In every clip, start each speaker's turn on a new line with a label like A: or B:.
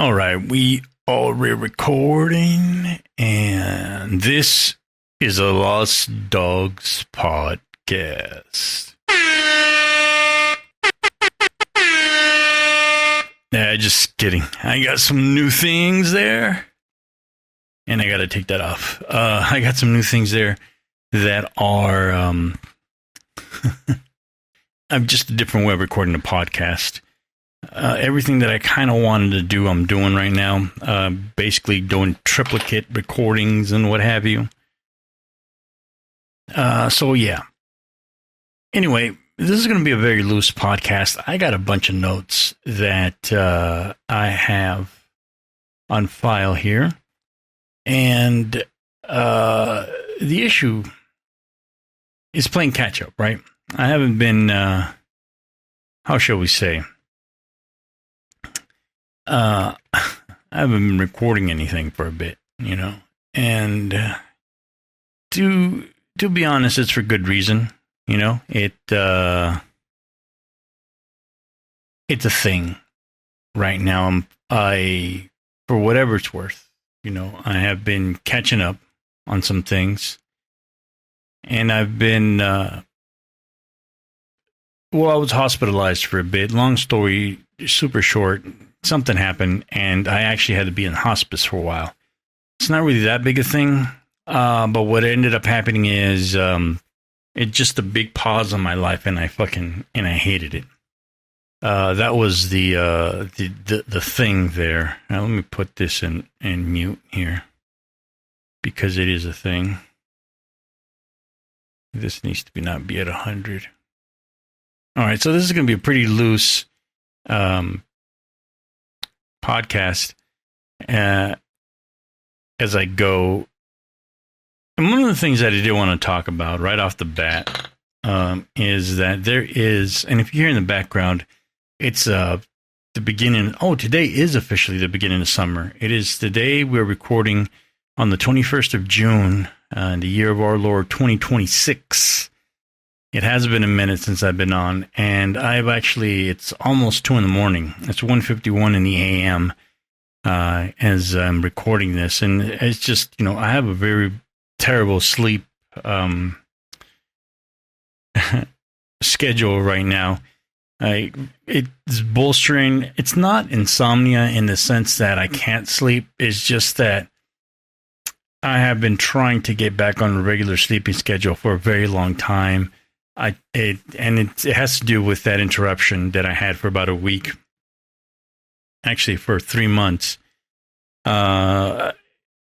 A: All right, we are recording, and this is a Lost Dogs podcast. Nah, just kidding. I got some new things there, and I got to take that off. I got some new things there that are I'm just a different way of recording a podcast. Everything that I kind of wanted to do, I'm doing right now. Basically doing triplicate recordings and what have you. So yeah. Anyway, this is going to be a very loose podcast. I got a bunch of notes that I have on file here. And the issue is playing catch up, right? I haven't been, how shall we say? I haven't been recording anything for a bit, you know, and to be honest, it's for good reason, you know. It's a thing right now. I for whatever it's worth, you know, I have been catching up on some things, and I've been I was hospitalized for a bit. Long story, super short. Something happened, and I actually had to be in hospice for a while. It's not really that big a thing, but what ended up happening is it just a big pause on my life, and I hated it. That was the thing there. Now, let me put this in mute here, because it is a thing. This needs to not be at 100. All right, so this is going to be a pretty loose podcast as I go. And one of the things that I did want to talk about right off the bat is that there is, and if you hear in the background, it's the beginning. Oh, today is officially the beginning of summer. It is today we're recording on the 21st of June, in the year of our Lord 2026. It has been a minute since I've been on, and it's almost 2 a.m. It's 1:51 in the a.m. As I'm recording this, and it's just, you know, I have a very terrible sleep schedule right now. It's bolstering. It's not insomnia in the sense that I can't sleep. It's just that I have been trying to get back on a regular sleeping schedule for a very long time. It has to do with that interruption that I had for about a week, actually for 3 months, and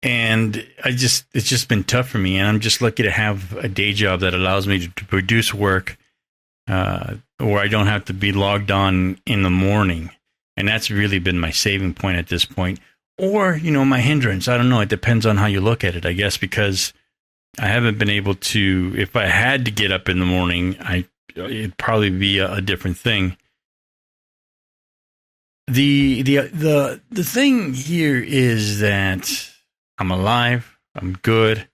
A: it's just been tough for me. And I'm just lucky to have a day job that allows me to produce work, where I don't have to be logged on in the morning, and that's really been my saving point at this point, or, you know, my hindrance. I don't know. It depends on how you look at it, I guess, because I haven't been able to. If I had to get up in the morning, it'd probably be a different thing. The thing here is that I'm alive, I'm good,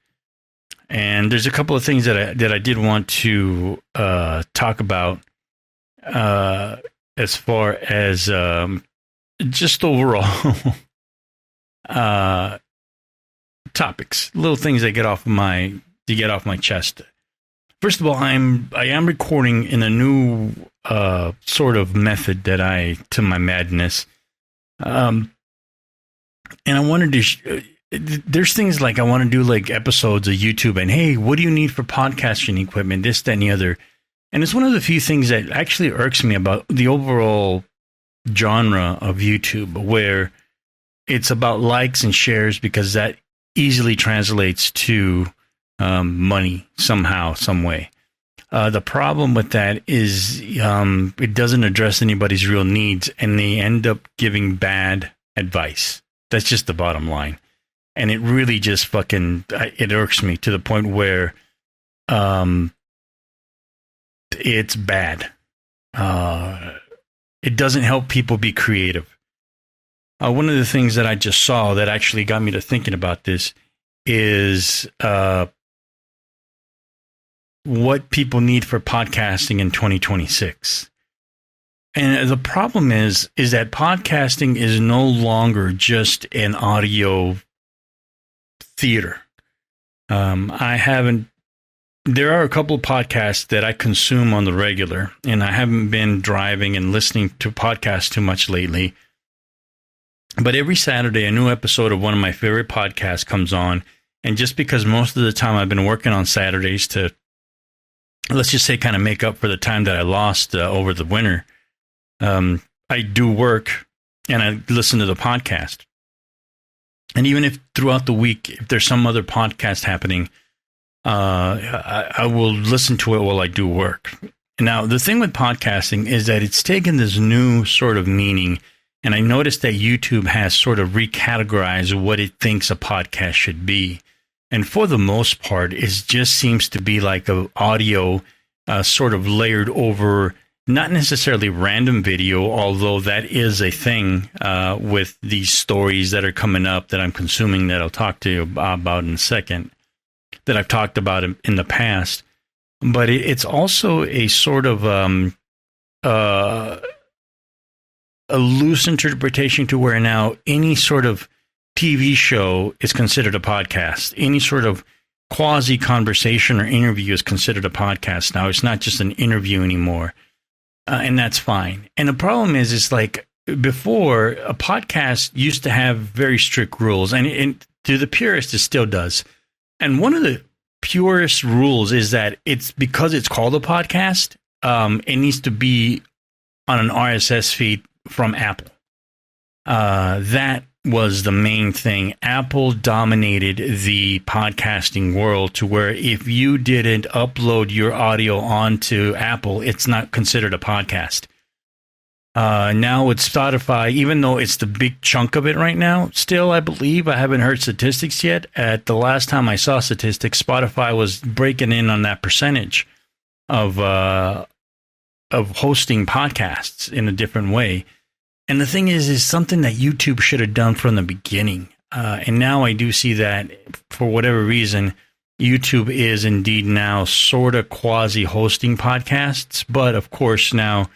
A: and there's a couple of things that I did want to talk about as far as just overall topics, little things that get off my chest. First of all, I am recording in a new sort of method to my madness, and I wanted to. There's things like I want to do like episodes of YouTube, and hey, what do you need for podcasting equipment? This, that, and the other. And it's one of the few things that actually irks me about the overall genre of YouTube, where it's about likes and shares, because that easily translates to money somehow, some way. The problem with that is it doesn't address anybody's real needs, and they end up giving bad advice. That's just the bottom line. And it really just it irks me to the point where it's bad. It doesn't help people be creative. One of the things that I just saw that actually got me to thinking about this is what people need for podcasting in 2026. And the problem is that podcasting is no longer just an audio theater. There are a couple of podcasts that I consume on the regular, and I haven't been driving and listening to podcasts too much lately. But every Saturday, a new episode of one of my favorite podcasts comes on. And just because most of the time I've been working on Saturdays to, let's just say, kind of make up for the time that I lost over the winter, I do work and I listen to the podcast. And even if throughout the week, if there's some other podcast happening, I will listen to it while I do work. Now, the thing with podcasting is that it's taken this new sort of meaning, and I noticed that YouTube has sort of recategorized what it thinks a podcast should be. And for the most part, it just seems to be like an audio sort of layered over, not necessarily random video, although that is a thing with these stories that are coming up that I'm consuming that I'll talk to you about in a second, that I've talked about in the past. But it's also a sort of a loose interpretation to where now any sort of TV show is considered a podcast. Any sort of quasi conversation or interview is considered a podcast now. It's not just an interview anymore. And that's fine. And the problem is like before, a podcast used to have very strict rules, and to the purist, it still does. And one of the purest rules is that it's because it's called a podcast, it needs to be on an RSS feed from Apple. That was the main thing. Apple dominated the podcasting world to where if you didn't upload your audio onto Apple, it's not considered a podcast. Now with Spotify, even though it's the big chunk of it right now, still, I believe, I haven't heard statistics yet. At the last time I saw statistics, Spotify was breaking in on that percentage of hosting podcasts in a different way. And the thing is something that YouTube should have done from the beginning. And now I do see that for whatever reason, YouTube is indeed now sort of quasi-hosting podcasts. But of course, now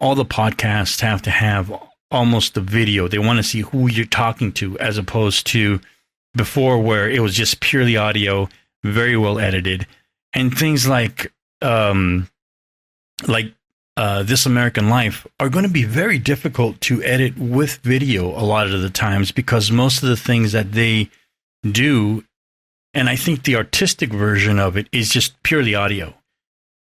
A: all the podcasts have to have almost the video. They want to see who you're talking to, as opposed to before where it was just purely audio, very well edited. And things like This American Life are going to be very difficult to edit with video a lot of the times, because most of the things that they do, and I think the artistic version of it, is just purely audio.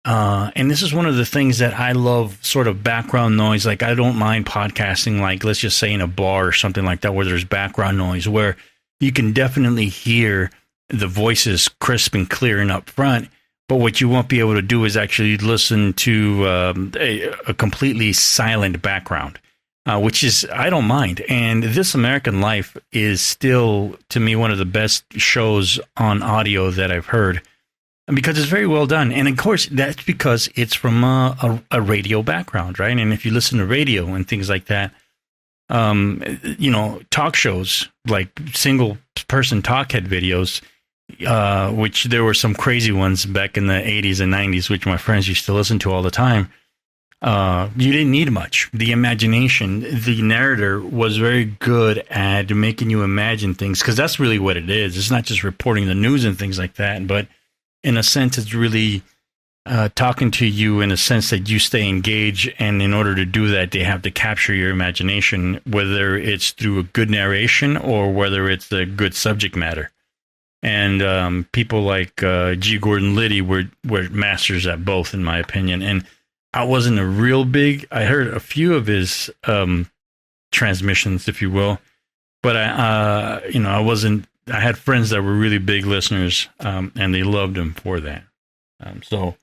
A: And this is one of the things that I love, sort of background noise. Like, I don't mind podcasting, like, let's just say in a bar or something like that, where there's background noise, where you can definitely hear the voices crisp and clear and up front. But what you won't be able to do is actually listen to a completely silent background, which is, I don't mind. And This American Life is still, to me, one of the best shows on audio that I've heard, because it's very well done. And of course, that's because it's from a radio background, right? And if you listen to radio and things like that, talk shows, like single person talk head videos, which there were some crazy ones back in the 80s and 90s, which my friends used to listen to all the time. You didn't need much. The imagination, the narrator was very good at making you imagine things, because that's really what it is. It's not just reporting the news and things like that, but in a sense, it's really talking to you in a sense that you stay engaged. And in order to do that, they have to capture your imagination, whether it's through a good narration or whether it's a good subject matter. And people like G. Gordon Liddy were masters at both, in my opinion. And I wasn't a real big, I heard a few of his transmissions, if you will, but I wasn't, I had friends that were really big listeners, and they loved him for that. So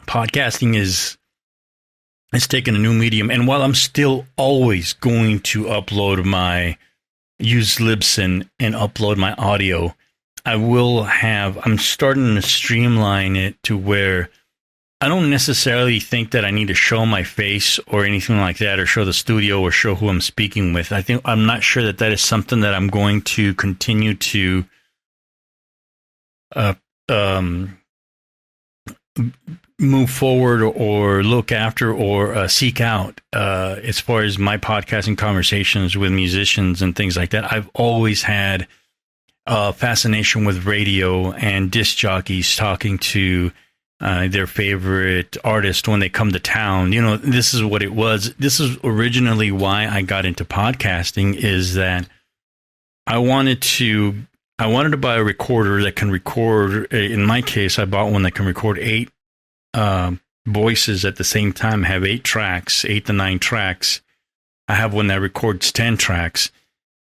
A: podcasting is taken a new medium. And while I'm still always going to use Libsyn and upload my audio, I'm starting to streamline it to where I don't necessarily think that I need to show my face or anything like that, or show the studio or show who I'm speaking with. I'm not sure that is something that I'm going to continue to move forward or look after or seek out as far as my podcasting conversations with musicians and things like that. I've always had a fascination with radio and disc jockeys talking to their favorite artist when they come to town. You know, this is what it was. This is originally why I got into podcasting, is that I wanted to buy a recorder that can record. In my case, I bought one that can record 8 voices at the same time, have 8 to 9 tracks. I have one that records 10 tracks.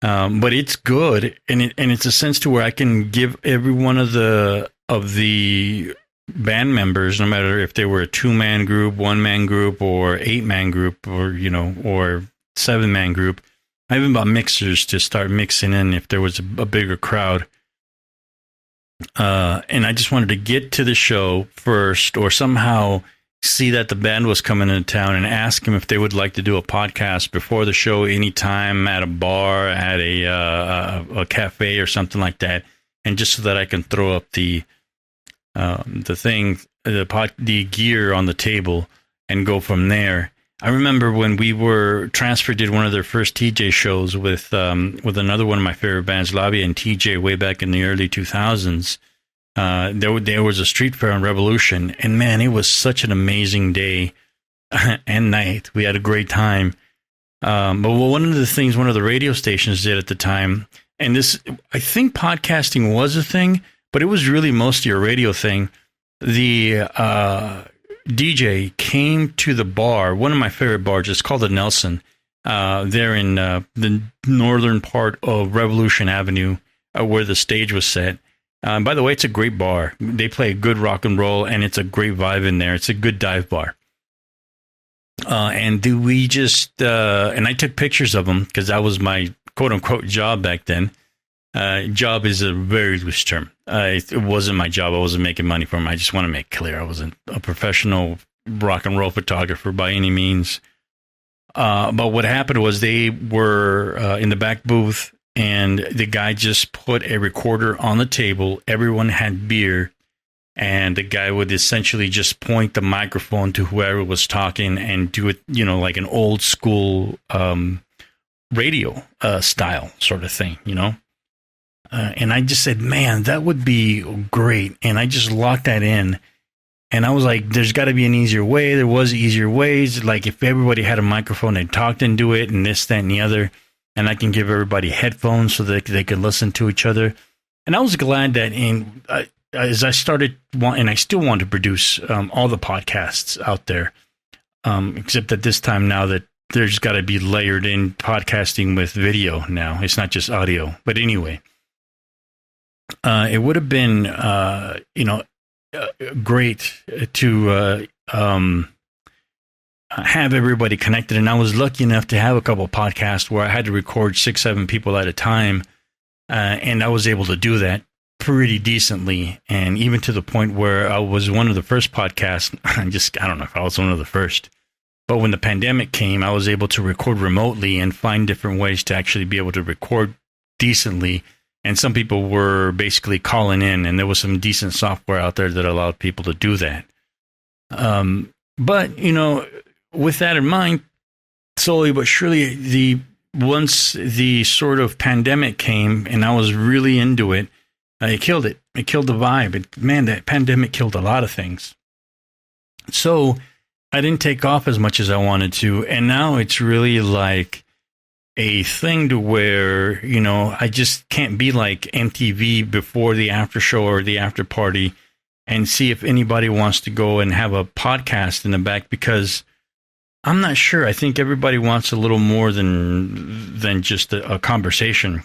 A: But it's good, and it's a sense to where I can give every one of the band members, no matter if they were a 2-man group, 1-man group, or 8-man group, or or 7-man group. I even bought mixers to start mixing in if there was a bigger crowd. And I just wanted to get to the show first, or somehow see that the band was coming into town and ask them if they would like to do a podcast before the show, anytime at a bar, at a cafe or something like that. And just so that I can throw up the gear on the table and go from there. I remember when we were Transfer did one of their first TJ shows with another one of my favorite bands, Labia and TJ, way back in the early 2000s. There was a street fair on Revolution, and man, it was such an amazing day and night. We had a great time. But one of the things one of the radio stations did at the time, and this, I think podcasting was a thing, but it was really mostly a radio thing. The DJ came to the bar, one of my favorite bars. It's called the Nelson. There in the northern part of Revolution Avenue, where the stage was set. By the way, it's a great bar. They play good rock and roll, and it's a great vibe in there. It's a good dive bar. And we just, and I took pictures of them because that was my quote unquote job back then. Job is a very loose term. It wasn't my job. I wasn't making money from it. I just want to make clear I wasn't a professional rock and roll photographer by any means. But what happened was they were in the back booth, and the guy just put a recorder on the table. Everyone had beer, and the guy would essentially just point the microphone to whoever was talking and do it, like an old school radio style sort of thing, And I just said, man, that would be great. And I just locked that in. And I was like, there's got to be an easier way. There was easier ways. Like if everybody had a microphone, they talked into it and this, that, and the other. And I can give everybody headphones so that they can listen to each other. And I was glad that as I started, and I still want to produce all the podcasts out there, except at this time now that there's got to be layered in podcasting with video now. It's not just audio. But anyway. It would have been, great to have everybody connected. And I was lucky enough to have a couple of podcasts where I had to record 6-7 people at a time. And I was able to do that pretty decently. And even to the point where I was one of the first podcasts. I don't know if I was one of the first. But when the pandemic came, I was able to record remotely and find different ways to actually be able to record decently. And some people were basically calling in, and there was some decent software out there that allowed people to do that. But, with that in mind, slowly but surely, once the sort of pandemic came and I was really into it, it killed it. It killed the vibe. Man, that pandemic killed a lot of things. So I didn't take off as much as I wanted to. And now it's really like a thing to where, I just can't be like MTV before the after show or the after party and see if anybody wants to go and have a podcast in the back, because I'm not sure. I think everybody wants a little more than just a conversation.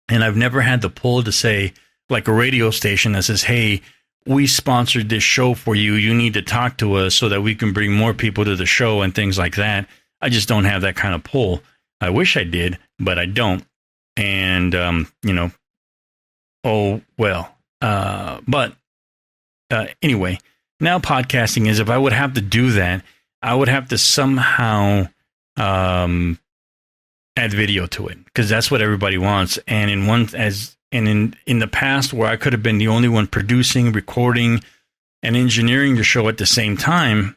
A: And I've never had the pull to say, like a radio station that says, hey, we sponsored this show for you. You need to talk to us so that we can bring more people to the show and things like that. I just don't have that kind of pull. I wish I did, but I don't. And, oh, well. But anyway, now podcasting is, if I would have to do that, I would have to somehow add video to it, because that's what everybody wants. And in the past, where I could have been the only one producing, recording, and engineering the show at the same time,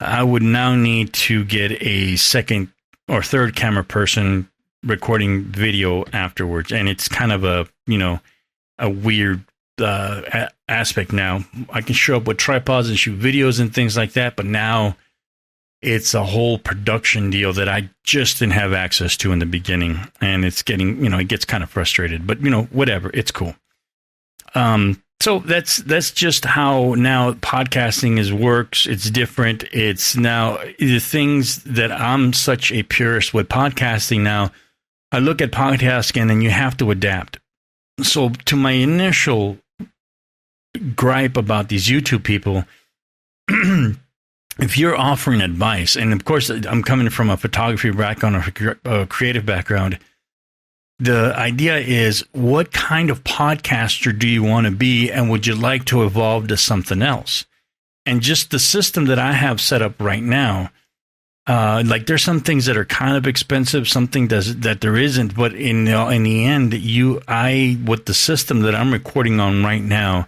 A: I would now need to get a second or third camera person recording video afterwards. And it's kind of a weird aspect now. I can show up with tripods and shoot videos and things like that, but now it's a whole production deal that I just didn't have access to in the beginning. And it's getting, it gets kind of frustrated, but whatever, it's cool. So that's just how now podcasting works. It's different. It's now the things that I'm such a purist with podcasting now. I look at podcasting and you have to adapt. So to my initial gripe about these YouTube people, if you're offering advice, and of course I'm coming from a photography background or a creative background, the idea is, what kind of podcaster do you want to be, and would you like to evolve to something else? And just the system that I have set up right now, like there's some things that are kind of expensive, something that there isn't, but in the end, with the system that I'm recording on right now,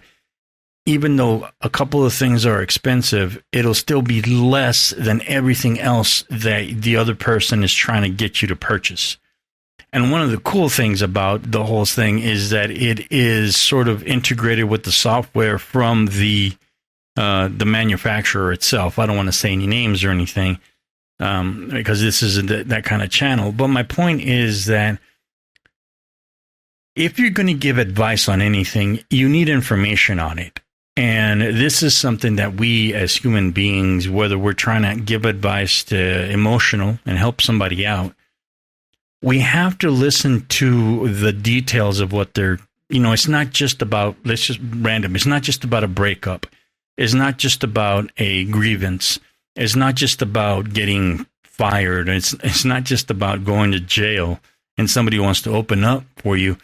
A: even though a couple of things are expensive, it'll still be less than everything else that the other person is trying to get you to purchase. And one of the cool things about the whole thing is that it is sort of integrated with the software from the manufacturer itself. I don't want to say any names or anything because this isn't that kind of channel. But my point is that if you're going to give advice on anything, you need information on it. And this is something that we as human beings, whether we're trying to give advice to emotional and help somebody out, we have to listen to the details of what they're, it's not just about, it's not just about a breakup. It's not just about a grievance. It's not just about getting fired. It's not just about going to jail and somebody wants to open up for you.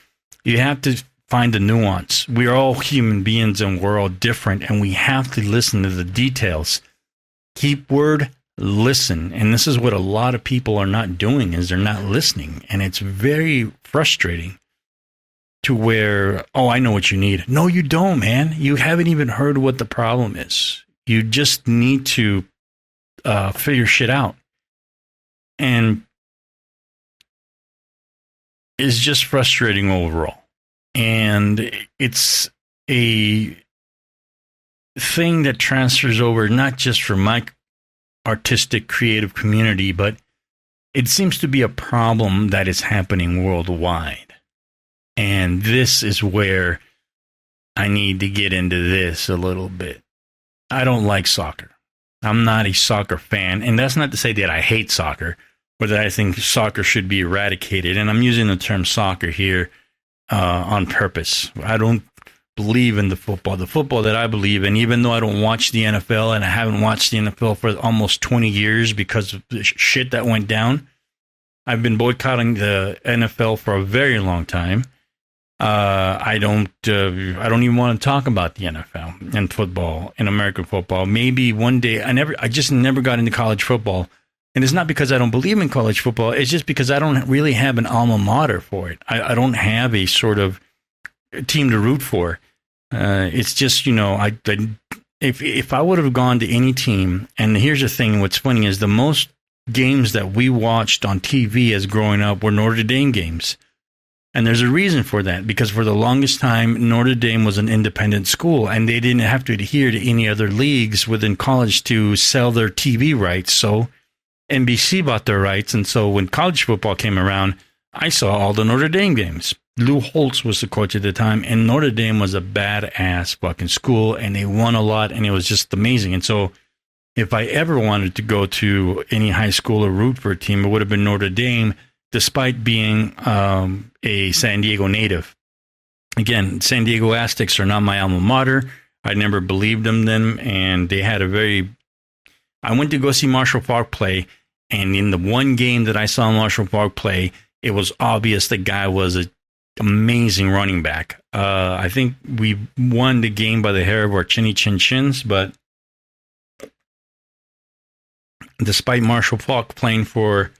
A: You have to find the nuance. We are all human beings and we're all different, and we have to listen to the details. Keep word, listen. And this is what a lot of people are not doing, is they're not listening. And it's very frustrating to where, I know what you need. No, you don't, man. You haven't even heard what the problem is. You just need to figure shit out. And it's just frustrating overall. And it's a thing that transfers over not just for my artistic, creative community, but it seems to be a problem that is happening worldwide. And this is where I need to get into this a little bit. I don't like soccer. I'm not a soccer fan. And that's not to say that I hate soccer or that I think soccer should be eradicated. And I'm using the term soccer here on purpose. I don't believe in the football that I believe in, even though I don't watch the NFL, and I haven't watched the NFL for almost 20 years because of the shit that went down. I've been boycotting the NFL for a very long time. I don't even want to talk about the NFL and football and American football. Maybe one day. I just never got into college football. And it's not because I don't believe in college football. It's just because I don't really have an alma mater for it. I don't have a sort of team to root for. It's just, if I would have gone to any team, and here's the thing, what's funny is the most games that we watched on TV as growing up were Notre Dame games. And there's a reason for that, because for the longest time, Notre Dame was an independent school, and they didn't have to adhere to any other leagues within college to sell their TV rights. So NBC bought their rights, and so when college football came around, I saw all the Notre Dame games. Lou Holtz was the coach at the time, and Notre Dame was a badass fucking school, and they won a lot, and it was just amazing. And so if I ever wanted to go to any high school or root for a team, it would have been Notre Dame, despite being a San Diego native. Again, San Diego Aztecs are not my alma mater. I never believed in them, and they had I went to go see Marshall Faulk play, and in the one game that I saw Marshall Faulk play, it was obvious the guy was an amazing running back. I think we won the game by the hair of our chinny chin chins, but despite Marshall Faulk playing for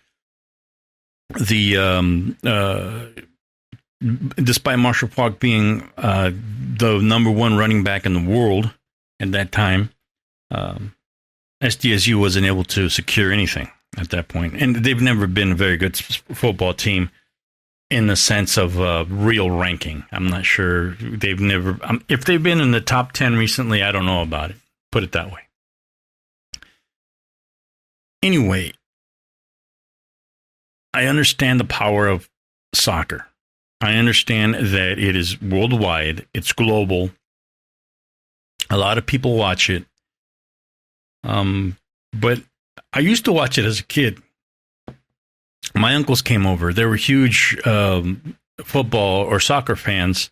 A: despite Marshall Faulk being the number one running back in the world, At that time, SDSU wasn't able to secure anything at that point. And they've never been a very good football team in the sense of real ranking. I'm not sure. They've never, if they've been in the top 10 recently, I don't know about it. Put it that way. Anyway, I understand the power of soccer. I understand that it is worldwide. It's global. A lot of people watch it. But I used to watch it as a kid. My uncles came over. They were huge football or soccer fans,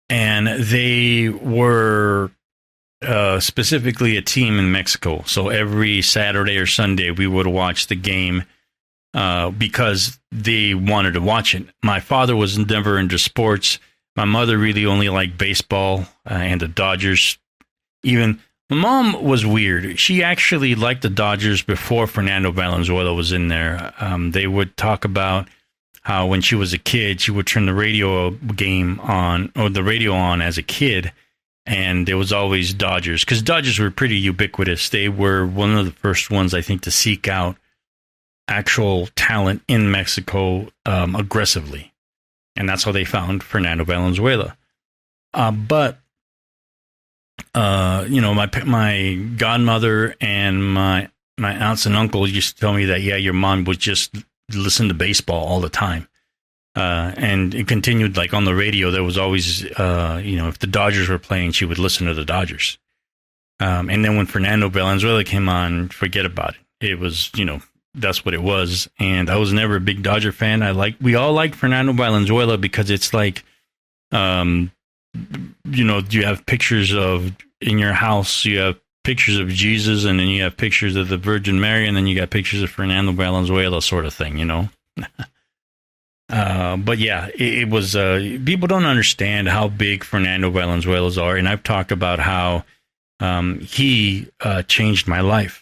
A: and they were specifically a team in Mexico. So every Saturday or Sunday, we would watch the game because they wanted to watch it. My father was never into sports. My mother really only liked baseball and the Dodgers. Even my mom was weird. She actually liked the Dodgers before Fernando Valenzuela was in there. They would talk about how when she was a kid, she would turn the radio game on, or the radio on as a kid, and there was always Dodgers, because Dodgers were pretty ubiquitous. They were one of the first ones, I think, to seek out actual talent in Mexico aggressively. And that's how they found Fernando Valenzuela. But my godmother and my aunts and uncles used to tell me that, yeah, your mom would just listen to baseball all the time. And it continued, like on the radio, there was always, if the Dodgers were playing, she would listen to the Dodgers. And then when Fernando Valenzuela came on, forget about it. It was, that's what it was. And I was never a big Dodger fan. We all liked Fernando Valenzuela because it's like, you have pictures in your house, you have pictures of Jesus, and then you have pictures of the Virgin Mary, and then you got pictures of Fernando Valenzuela, sort of thing, But yeah, it was, people don't understand how big Fernando Valenzuela's are, and I've talked about how he changed my life.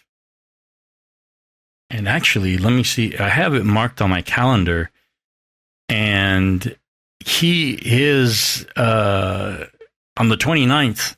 A: And actually, let me see, I have it marked on my calendar, and his on the 29th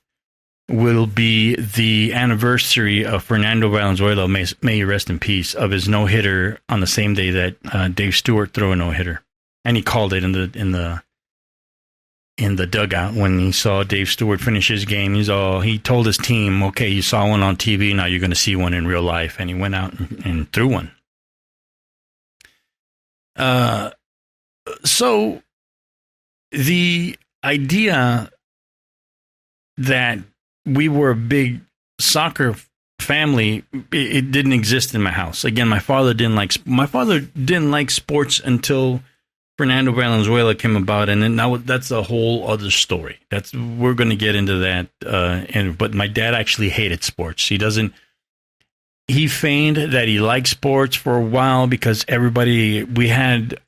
A: will be the anniversary of Fernando Valenzuela, may he rest in peace, of his no-hitter on the same day that Dave Stewart threw a no-hitter. And he called it in the dugout when he saw Dave Stewart finish his game. He told his team, okay, you saw one on TV, now you're going to see one in real life. And he went out and threw one. So the idea that we were a big soccer family, it didn't exist in my house. Again, my father didn't like sports until Fernando Valenzuela came about, and then that's a whole other story. We're going to get into that. But my dad actually hated sports. He feigned that he liked sports for a while because we had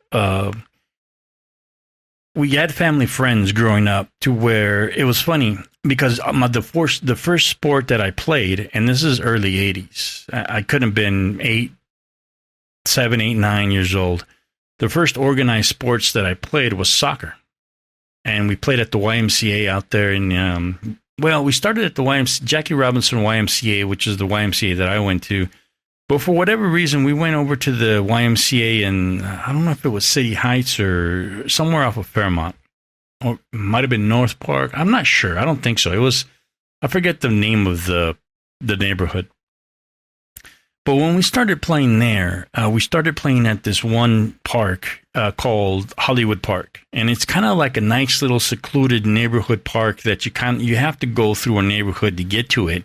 A: family friends growing up to where it was funny because the first sport that I played, and this is early 80s, I couldn't have been 7, 8, 9 years old. The first organized sports that I played was soccer. And we played at the YMCA out there we started at the Jackie Robinson YMCA, which is the YMCA that I went to. But for whatever reason, we went over to the YMCA in, I don't know if it was City Heights or somewhere off of Fairmont. Or it might have been North Park. I'm not sure. I don't think so. I forget the name of the neighborhood. But when we started playing there, we started playing at this one park called Hollywood Park. And it's kind of like a nice little secluded neighborhood park that you have to go through a neighborhood to get to it.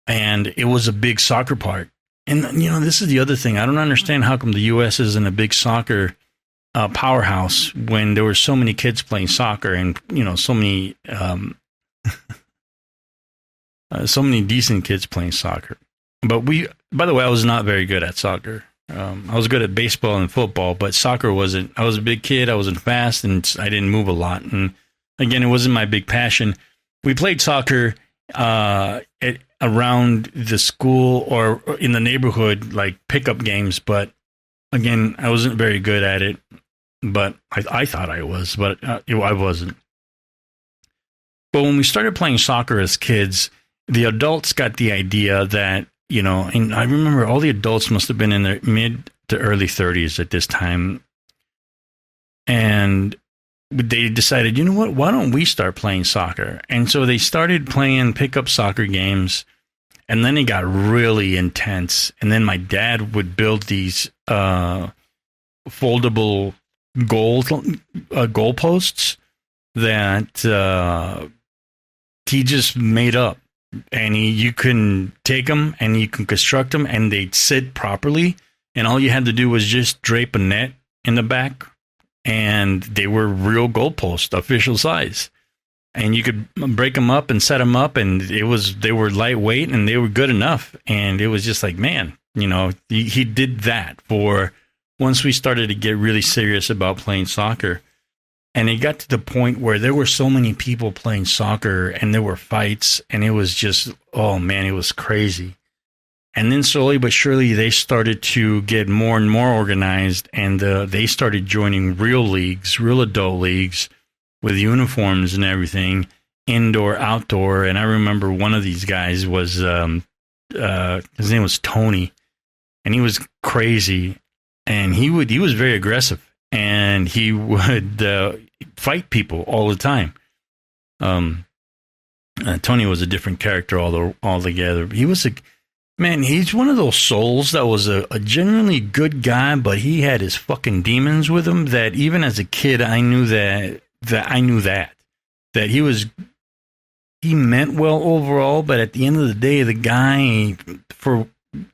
A: And it was a big soccer park. And, this is the other thing. I don't understand how come the U.S. isn't a big soccer powerhouse when there were so many kids playing soccer and, so many decent kids playing soccer. But by the way, I was not very good at soccer. I was good at baseball and football, but soccer wasn't. I was a big kid. I wasn't fast, and I didn't move a lot. And again, it wasn't my big passion. We played soccer around the school or in the neighborhood, like pickup games. But again, I wasn't very good at it. But I thought I was, but I wasn't. But when we started playing soccer as kids, the adults got the idea that, and I remember all the adults must have been in their mid to early 30s at this time. And they decided, you know what, why don't we start playing soccer? And so they started playing pickup soccer games. And then it got really intense. And then my dad would build these foldable goal posts that he just made up. And you can take them and you can construct them and they'd sit properly. And all you had to do was just drape a net in the back. And they were real goalposts, official size. And you could break them up and set them up, and they were lightweight and they were good enough. And it was just like, man, he did that for once we started to get really serious about playing soccer. And it got to the point where there were so many people playing soccer and there were fights, and it was just, oh man, it was crazy. And then slowly but surely, they started to get more and more organized, and they started joining real leagues, real adult leagues with uniforms and everything, indoor, outdoor. And I remember one of these guys was, his name was Tony, and he was crazy, and he was very aggressive, and he would fight people all the time. Tony was a different character altogether. He was he's one of those souls that was a genuinely good guy, but he had his fucking demons with him that even as a kid, I knew that he meant well overall, but at the end of the day, the guy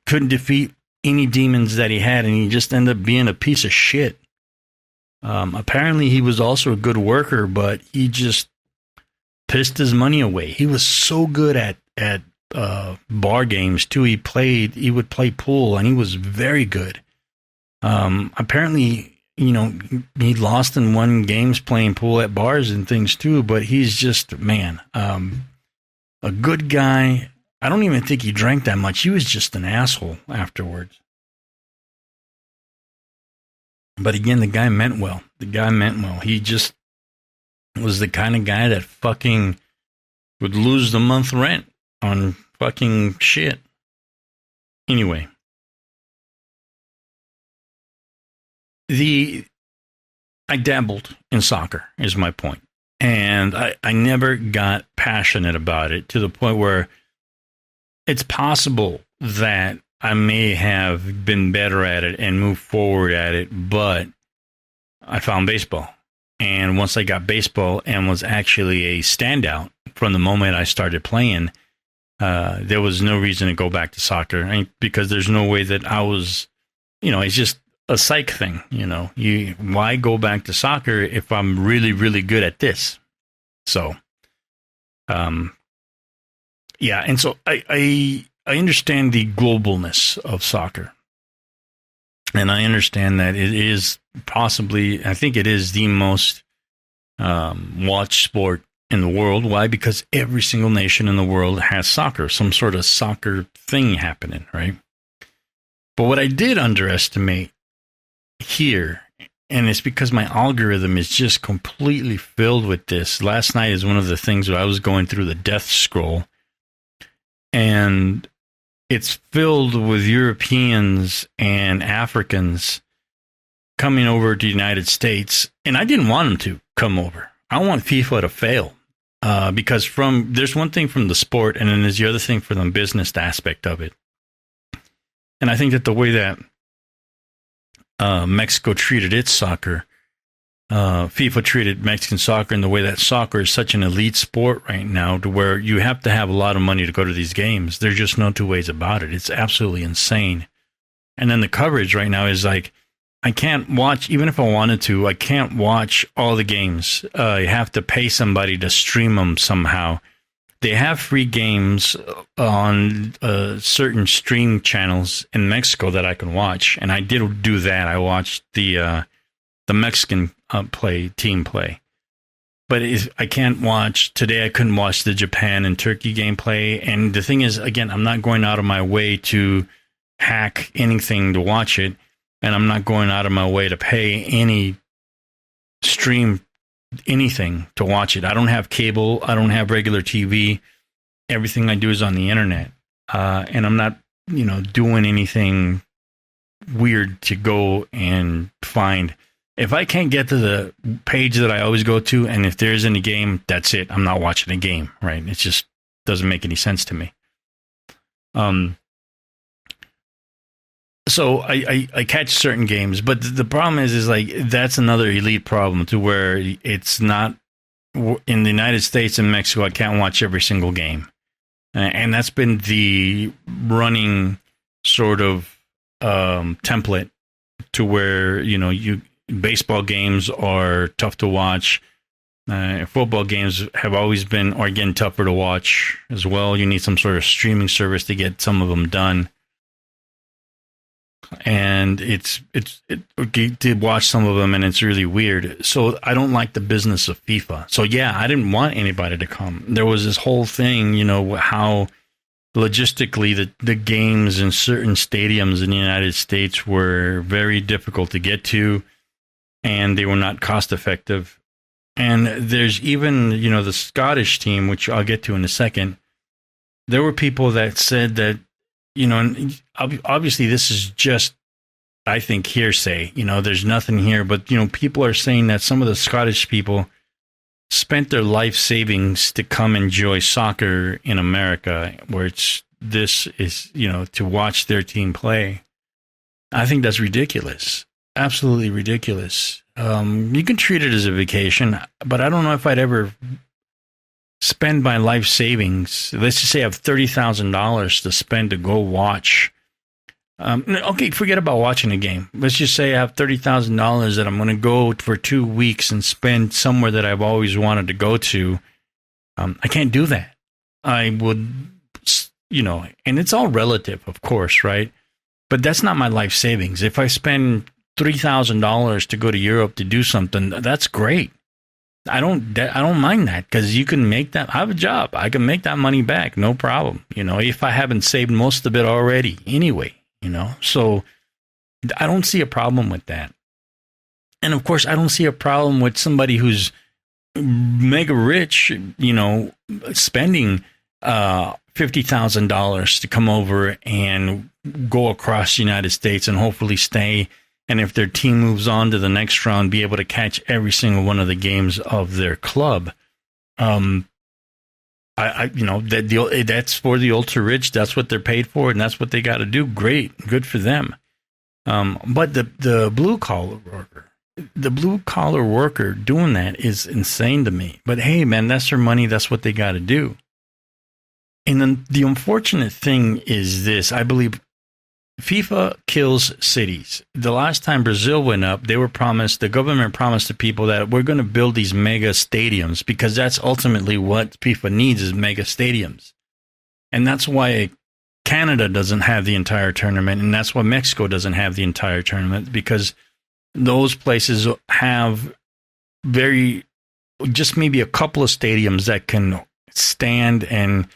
A: couldn't defeat any demons that he had, and he just ended up being a piece of shit. Apparently, he was also a good worker, but he just pissed his money away. He was so good at bar games too. He would play pool, and he was very good. Apparently, he lost and won games playing pool at bars and things too, but he's just, man, a good guy. I don't even think he drank that much. He was just an asshole afterwards. But again, the guy meant well. He just was the kind of guy that fucking would lose the month rent on fucking shit. Anyway. I dabbled in soccer, is my point. And I never got passionate about it to the point where it's possible that I may have been better at it and moved forward at it, but I found baseball. And once I got baseball and was actually a standout from the moment I started playing, there was no reason to go back to soccer because there's no way that I was, it's just a psych thing, why go back to soccer if I'm really, really good at this? So, yeah. And so I understand the globalness of soccer, and I understand that it is possibly, I think it is the most watched sport in the world. Why? Because every single nation in the world has soccer, some sort of soccer thing happening, right? But what I did underestimate here, and it's because my algorithm is just completely filled with this. Last night is one of the things where I was going through the death scroll, and it's filled with Europeans and Africans coming over to the United States, and I didn't want them to come over. I want FIFA to fail because there's one thing from the sport, and then there's the other thing from the business aspect of it. And I think that the way that Mexico treated its soccer, FIFA treated Mexican soccer in the way that soccer is such an elite sport right now, to where you have to have a lot of money to go to these games. There's just no two ways about it. It's absolutely insane. And then the coverage right now is like, I can't watch, even if I wanted to, I can't watch all the games. You have to pay somebody to stream them somehow. They have free games on certain stream channels in Mexico that I can watch, and I did do that. I watched the Mexican team play, but I can't watch today. I couldn't watch the Japan and Turkey gameplay. And the thing is, again, I'm not going out of my way to hack anything to watch it, and I'm not going out of my way to pay any stream anything to watch it. I don't have cable. I don't have regular TV. everything I do is on the internet, and I'm not, doing anything weird to go and find. If I can't get to the page that I always go to, and if there isn't a game, that's it. I'm not watching a game, right? It just doesn't make any sense to me. So I catch certain games, but the problem is like that's another elite problem to where it's not in the United States and Mexico. I can't watch every single game, and that's been the running sort of template to where baseball games are tough to watch. Football games have always been, or again, tougher to watch as well. You need some sort of streaming service to get some of them done. And it's to watch some of them, and it's really weird. So I don't like the business of FIFA. So yeah, I didn't want anybody to come. There was this whole thing, how logistically the games in certain stadiums in the United States were very difficult to get to, and they were not cost effective. And there's even, the Scottish team, which I'll get to in a second. There were people that said that, obviously this is just, I think, hearsay. There's nothing here, but, people are saying that some of the Scottish people spent their life savings to come enjoy soccer in America, where this is, to watch their team play. I think that's ridiculous. Absolutely ridiculous. You can treat it as a vacation, but I don't know if I'd ever spend my life savings. Let's just say I have $30,000 to spend to go watch. Okay, forget about watching a game. Let's just say I have $30,000 that I'm going to go for 2 weeks and spend somewhere that I've always wanted to go to. I can't do that. I would, and it's all relative, of course, right? But that's not my life savings. If I spend $3,000 to go to Europe to do something, that's great. I don't mind that, because you can make that. I have a job. I can make that money back, no problem. If I haven't saved most of it already anyway, so I don't see a problem with that. And of course, I don't see a problem with somebody who's mega rich, spending $50,000 to come over and go across the United States and hopefully stay. And if their team moves on to the next round, be able to catch every single one of the games of their club. That's for the ultra rich. That's what they're paid for, and that's what they got to do. Great, good for them. But the blue collar worker doing that is insane to me. But hey, man, that's their money. That's what they got to do. And then the unfortunate thing is this: I believe FIFA kills cities. The last time Brazil went up, the government promised the people that we're going to build these mega stadiums, because that's ultimately what FIFA needs, is mega stadiums. And that's why Canada doesn't have the entire tournament, and that's why Mexico doesn't have the entire tournament, because those places have just maybe a couple of stadiums that can stand and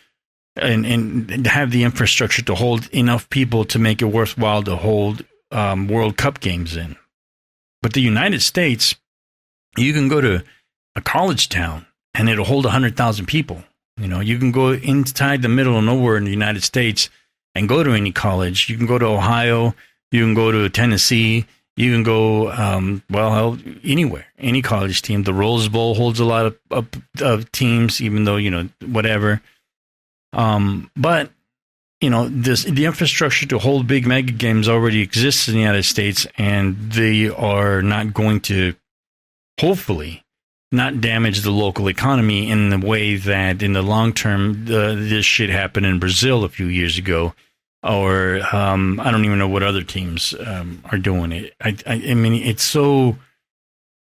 A: have the infrastructure to hold enough people to make it worthwhile to hold World Cup games in. But the United States, you can go to a college town and it'll hold 100,000 people. You can go inside the middle of nowhere in the United States and go to any college. You can go to Ohio. You can go to Tennessee. You can go, anywhere, any college team. The Rose Bowl holds a lot of teams, even though, whatever. But the infrastructure to hold big mega games already exists in the United States, and they are not going to, hopefully, not damage the local economy in the way that in the long term this shit happened in Brazil a few years ago, or I don't even know what other teams are doing it. I mean, it's so.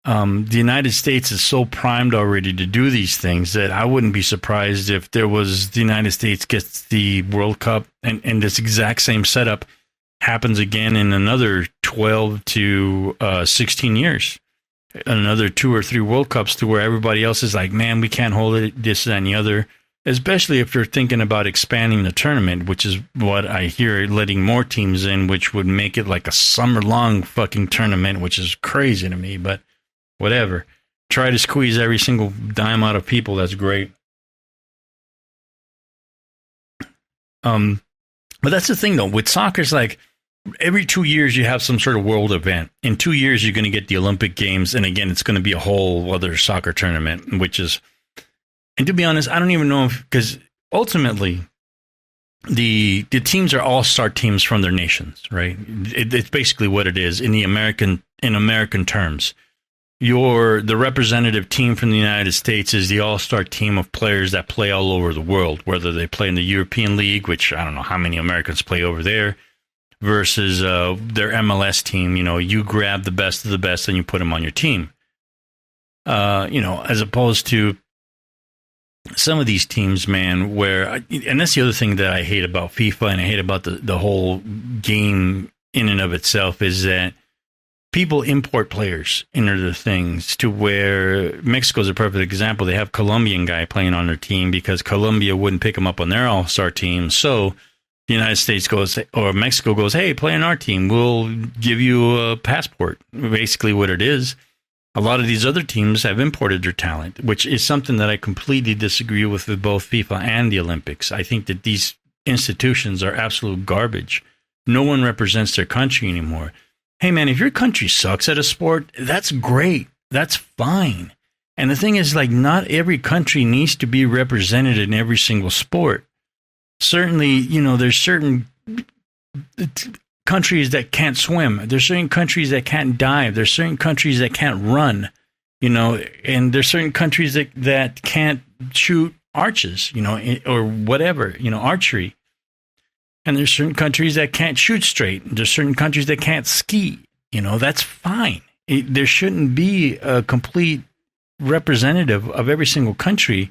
A: The United States is so primed already to do these things that I wouldn't be surprised if the United States gets the World Cup and this exact same setup happens again in another 12 to 16 years. Another 2 or 3 World Cups to where everybody else is like, man, we can't hold it, this and the other. Especially if you're thinking about expanding the tournament, which is what I hear, letting more teams in, which would make it like a summer-long fucking tournament, which is crazy to me, but whatever. Try to squeeze every single dime out of people. That's great. But that's the thing, though. With soccer, it's like every 2 years you have some sort of world event. In 2 years, you're going to get the Olympic Games. And again, it's going to be a whole other soccer tournament, which is, and to be honest, I don't even know if, because ultimately, the teams are all-star teams from their nations, right? It's basically what it is in American terms. The representative team from the United States is the all-star team of players that play all over the world, whether they play in the European League, which I don't know how many Americans play over there, versus their MLS team. You grab the best of the best and you put them on your team. As opposed to some of these teams, man, and that's the other thing that I hate about FIFA and I hate about the whole game in and of itself is that people import players into the things to where Mexico's a perfect example. They have a Colombian guy playing on their team because Colombia wouldn't pick him up on their all-star team. So the United States goes, or Mexico goes, hey, play on our team. We'll give you a passport. Basically what it is. A lot of these other teams have imported their talent, which is something that I completely disagree with both FIFA and the Olympics. I think that these institutions are absolute garbage. No one represents their country anymore. Hey, man, if your country sucks at a sport, that's great. That's fine. And the thing is, like, not every country needs to be represented in every single sport. Certainly, there's certain countries that can't swim. There's certain countries that can't dive. There's certain countries that can't run, and there's certain countries that can't shoot arches, or whatever, archery. And there's certain countries that can't shoot straight. There's certain countries that can't ski. That's fine. There shouldn't be a complete representative of every single country,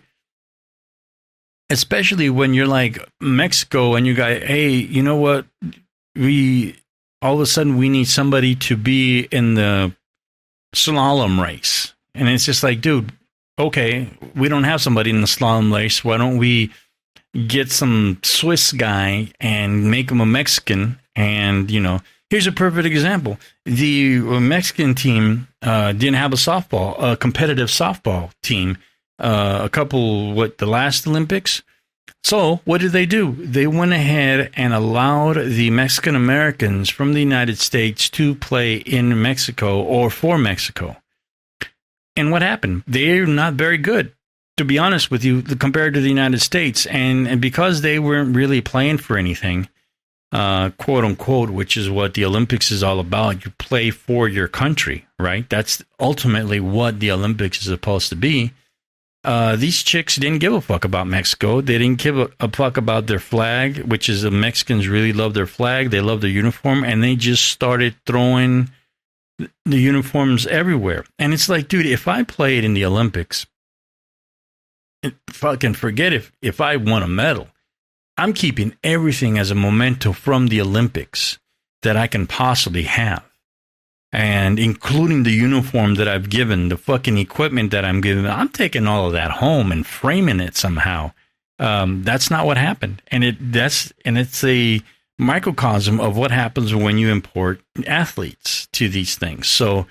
A: especially when you're like Mexico and you got, hey, you know what? All of a sudden we need somebody to be in the slalom race. And it's just like, dude, okay, we don't have somebody in the slalom race. Why don't we get some Swiss guy and make him a Mexican? And, here's a perfect example. The Mexican team didn't have a competitive softball team, the last Olympics. So what did they do? They went ahead and allowed the Mexican Americans from the United States to play in Mexico or for Mexico. And what happened? They're not very good, to be honest with you, compared to the United States. And because they weren't really playing for anything, quote unquote, which is what the Olympics is all about. You play for your country, right? That's ultimately what the Olympics is supposed to be. These chicks didn't give a fuck about Mexico. They didn't give a fuck about their flag, which is the Mexicans really love their flag. They love their uniform, and they just started throwing the uniforms everywhere. And it's like, dude, if I played in the Olympics, fucking forget if I won a medal. I'm keeping everything as a memento from the Olympics that I can possibly have. And including the uniform that I've given, the fucking equipment that I'm giving, I'm taking all of that home and framing it somehow. That's not what happened. And it's a microcosm of what happens when you import athletes to these things. So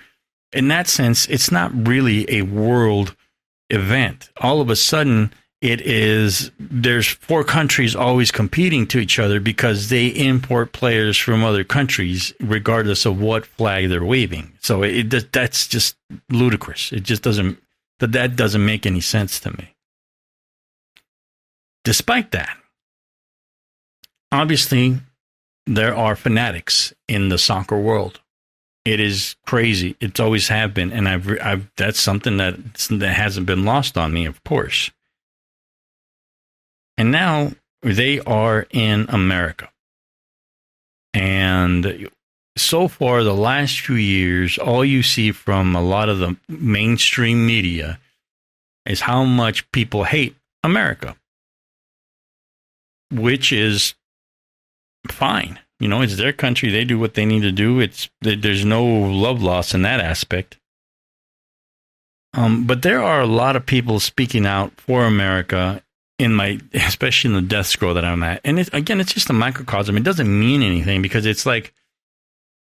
A: in that sense, it's not really a world event. All of a sudden, there's 4 countries always competing to each other because they import players from other countries, regardless of what flag they're waving. So that's just ludicrous. It just doesn't make any sense to me. Despite that, obviously, there are fanatics in the soccer world. It is crazy. It's always have been, and that's something that hasn't been lost on me, of course. And now they are in America. And so far, the last few years, all you see from a lot of the mainstream media is how much people hate America, which is fine. It's their country. They do what they need to do. There's no love lost in that aspect. But there are a lot of people speaking out for America especially in the death scroll that I'm at. And it's just a microcosm. It doesn't mean anything because it's like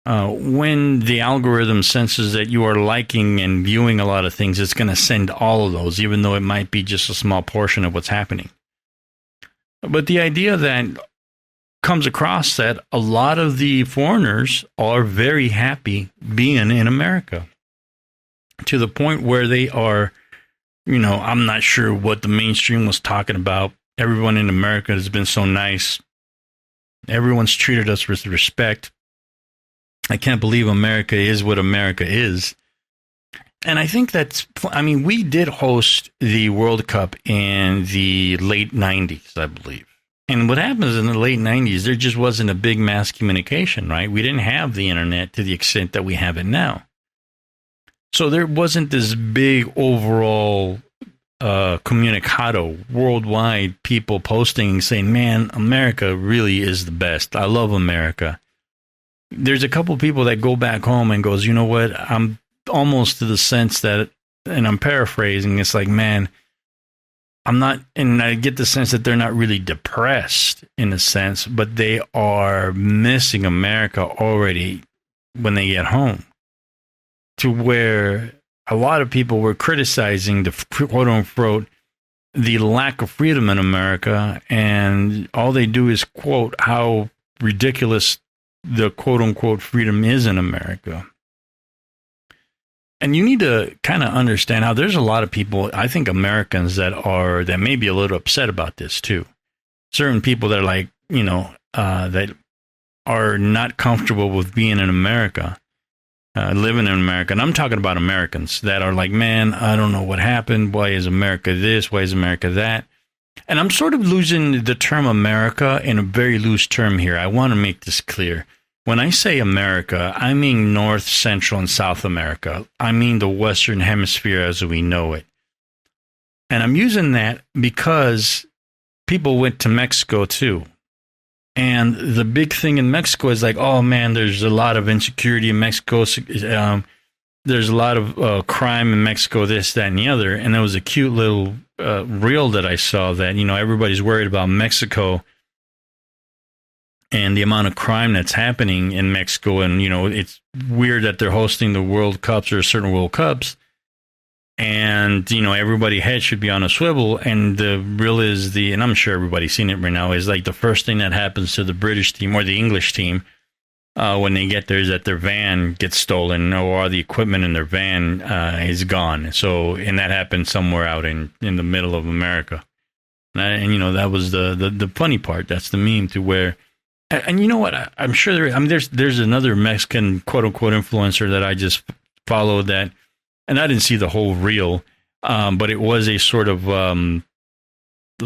A: when the algorithm senses that you are liking and viewing a lot of things, it's going to send all of those, even though it might be just a small portion of what's happening. But the idea that comes across that a lot of the foreigners are very happy being in America, to the point where they are, I'm not sure what the mainstream was talking about. Everyone in America has been so nice. Everyone's treated us with respect. I can't believe America is what America is. And I think we did host the World Cup in the late 90s, I believe. And what happens in the late 90s, there just wasn't a big mass communication, right? We didn't have the internet to the extent that we have it now. So there wasn't this big overall communicado worldwide, people posting saying, man, America really is the best. I love America. There's a couple people that go back home and goes, you know what, I'm almost to the sense that, and I'm paraphrasing, it's like, man, I'm not, and I get the sense that they're not really depressed in a sense, but they are missing America already when they get home, to where a lot of people were criticizing the quote unquote the lack of freedom in America, and all they do is quote how ridiculous the quote unquote freedom is in America. And you need to kind of understand how there's a lot of people, I think Americans that may be a little upset about this too. Certain people that are like, that are not comfortable with being in America, living in America. And I'm talking about Americans that are like, man, I don't know what happened. Why is America this? Why is America that? And I'm sort of losing the term America in a very loose term here. I want to make this clear. When I say America, I mean North, Central, and South America. I mean the Western Hemisphere as we know it. And I'm using that because people went to Mexico too. And the big thing in Mexico is like, oh man, there's a lot of insecurity in Mexico. There's a lot of crime in Mexico, this, that, and the other. And there was a cute little reel that I saw that, everybody's worried about Mexico and the amount of crime that's happening in Mexico. And, it's weird that they're hosting the World Cups or certain World Cups. And, everybody's head should be on a swivel. And the real is and I'm sure everybody's seen it right now, is like the first thing that happens to the British team or the English team when they get there is that their van gets stolen, or the equipment in their van is gone. So, and that happened somewhere out in the middle of America. And that was the funny part. That's the meme to where, and you know what? I'm sure there's another Mexican quote unquote influencer that I just followed that, and I didn't see the whole reel, but it was a sort of the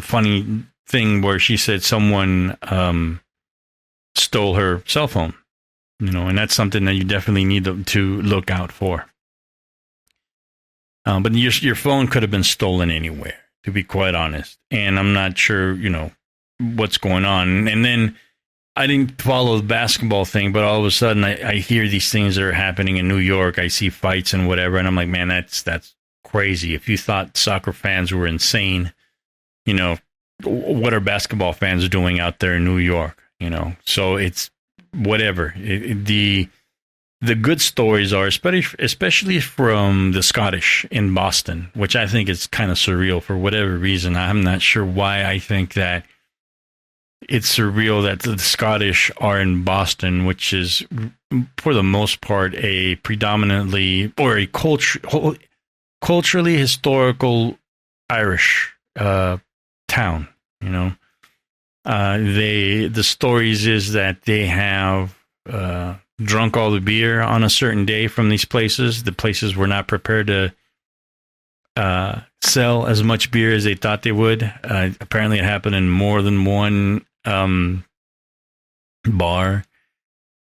A: funny thing where she said someone stole her cell phone, and that's something that you definitely need to look out for. But your phone could have been stolen anywhere, to be quite honest, and I'm not sure, what's going on. And then I didn't follow the basketball thing, but all of a sudden I hear these things that are happening in New York. I see fights and whatever, and I'm like, man, that's crazy. If you thought soccer fans were insane, what are basketball fans doing out there in New York? So it's whatever. The good stories are, especially from the Scottish in Boston, which I think is kind of surreal for whatever reason. I'm not sure why I think that. It's surreal that the Scottish are in Boston, which is, for the most part, a predominantly or a culturally historical Irish town. The stories is that they have drunk all the beer on a certain day from these places. The places were not prepared to sell as much beer as they thought they would. Apparently, it happened in more than one bar,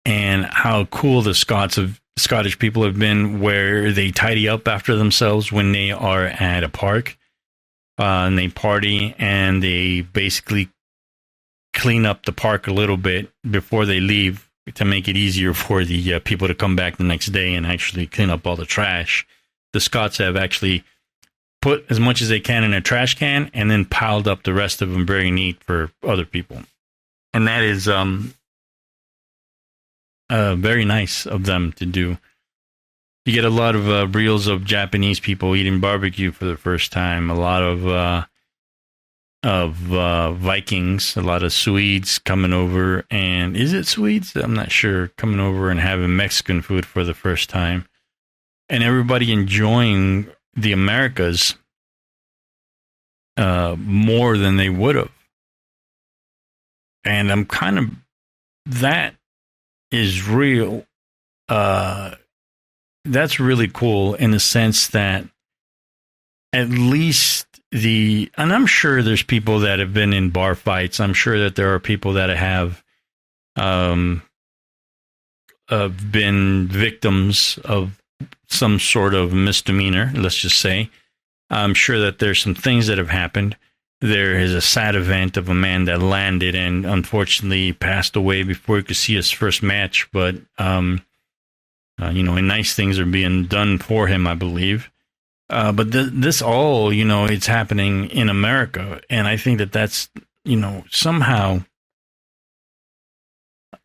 A: and how cool the Scottish people have been, where they tidy up after themselves when they are at a park, and they party, and they basically clean up the park a little bit before they leave to make it easier for the people to come back the next day and actually clean up all the trash. The Scots have actually put as much as they can in a trash can and then piled up the rest of them very neat for other people. And that is very nice of them to do. You get a lot of reels of Japanese people eating barbecue for the first time. A lot of of Vikings, a lot of Swedes coming over, and is it Swedes? I'm not sure, coming over and having Mexican food for the first time, and everybody enjoying the Americas more than they would have. And I'm kind of, that is real. That's really cool in the sense that at least and I'm sure there's people that have been in bar fights. I'm sure that there are people that have been victims of some sort of misdemeanor, let's just say. I'm sure that there's some things that have happened. There is a sad event of a man that landed and unfortunately passed away before he could see his first match. But, and nice things are being done for him, I believe. But this all, it's happening in America. And I think that that's, somehow,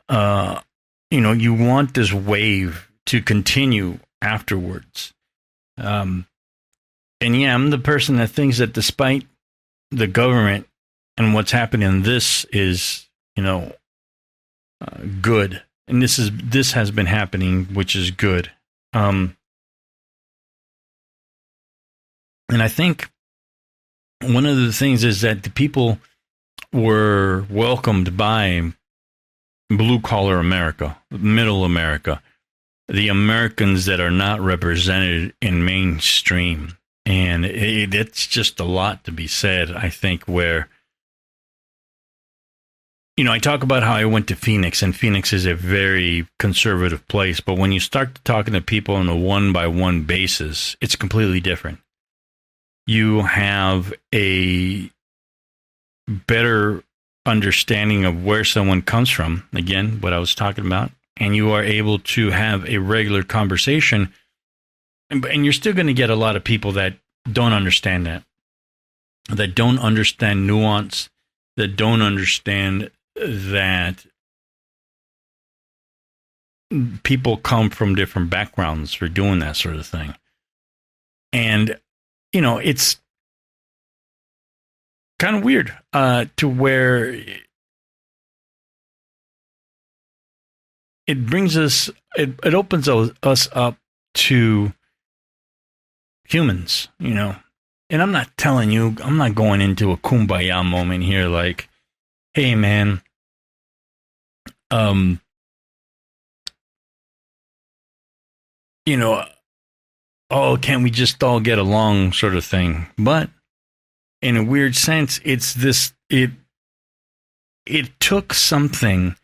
A: you want this wave to continue afterwards. And yeah, I'm the person that thinks that despite the government and what's happening, this is, good. And this has been happening, which is good. And I think one of the things is that the people were welcomed by blue-collar America, middle America, the Americans that are not represented in mainstream. And it's just a lot to be said, I think, where, I talk about how I went to Phoenix, and Phoenix is a very conservative place. But when you start talking to people on a one-by-one basis, it's completely different. You have a better understanding of where someone comes from, again, what I was talking about, and you are able to have a regular conversation, and you're still going to get a lot of people that don't understand that don't understand nuance, that don't understand that people come from different backgrounds for doing that sort of thing. And it's kind of weird to where it brings us, it opens us up to humans, And I'm not telling you, I'm not going into a kumbaya moment here like, hey, man, oh, can't we just all get along sort of thing? But in a weird sense, it's this, it took something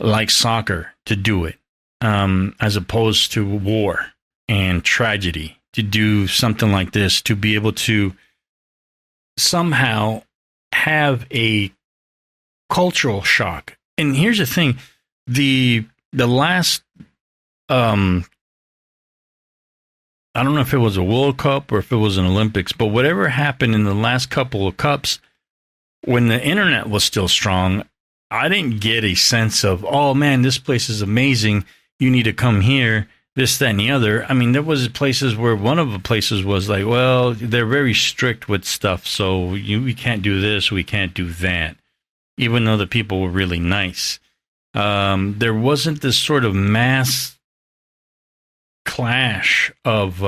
A: like soccer to do it, as opposed to war and tragedy, to do something like this, to be able to somehow have a cultural shock. And here's the thing, the last, I don't know if it was a World Cup or if it was an Olympics, but whatever happened in the last couple of cups, when the internet was still strong, I didn't get a sense of, oh man, this place is amazing, you need to come here, this, that, and the other. I mean, there was places where one of the places was like, well, they're very strict with stuff, so we can't do this, we can't do that, even though the people were really nice. There wasn't this sort of mass clash of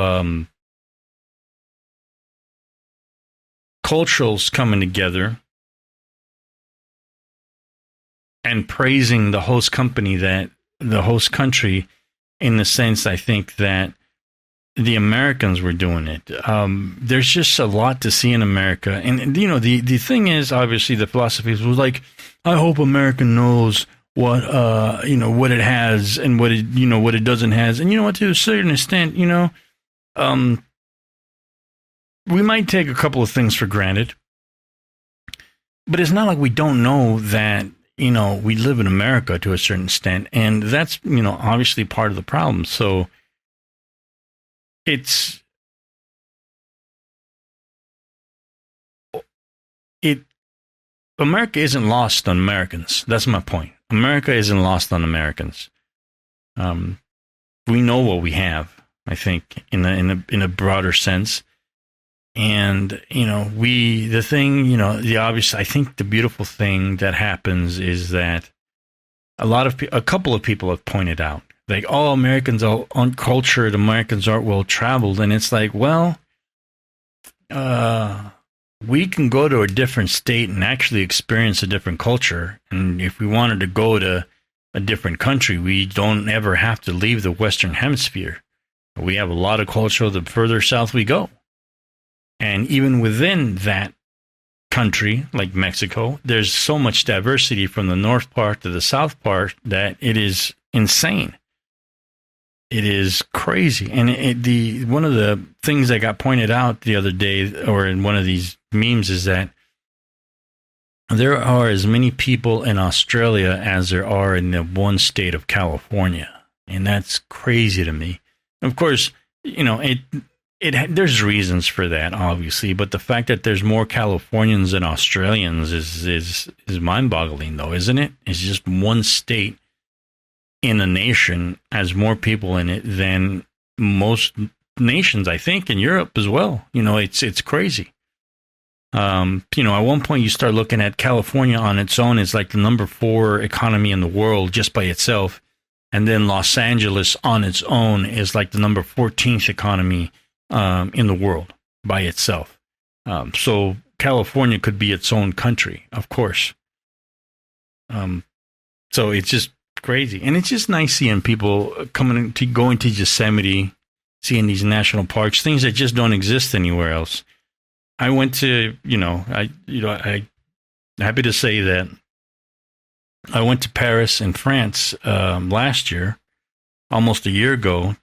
A: cultures coming together and praising the host company, that the host country, in the sense I think that the Americans were doing it. There's just a lot to see in America. And the thing is, obviously, the philosophy was like, I hope America knows what what it has and what it doesn't has. And to a certain extent, we might take a couple of things for granted, but it's not like we don't know that we live in America to a certain extent, and that's obviously part of the problem. So America isn't lost on Americans. That's my point. America isn't lost on Americans. We know what we have, I think, in a broader sense. And, the thing, the obvious, I think the beautiful thing that happens is that a couple of people have pointed out, like, oh, Americans are uncultured, Americans aren't well traveled. And it's like, well, we can go to a different state and actually experience a different culture. And if we wanted to go to a different country, we don't ever have to leave the Western Hemisphere. We have a lot of culture the further south we go. And even within that country, like Mexico, there's so much diversity from the north part to the south part that it is insane. It is crazy. And one of the things that got pointed out the other day, or in one of these memes, is that there are as many people in Australia as there are in the one state of California. And that's crazy to me. Of course, there's reasons for that, obviously, but the fact that there's more Californians than Australians is mind-boggling, though, isn't it? It's just one state in a nation has more people in it than most nations, I think, in Europe as well. It's crazy. At one point you start looking at California on its own is like the number 4 economy in the world just by itself. And then Los Angeles on its own is like the number 14th economy in the world by itself. So California could be its own country, of course. So it's just crazy. And it's just nice seeing people going to Yosemite, seeing these national parks, things that just don't exist anywhere else. I went to, I'm happy to say that I went to Paris in France last year, almost a year ago.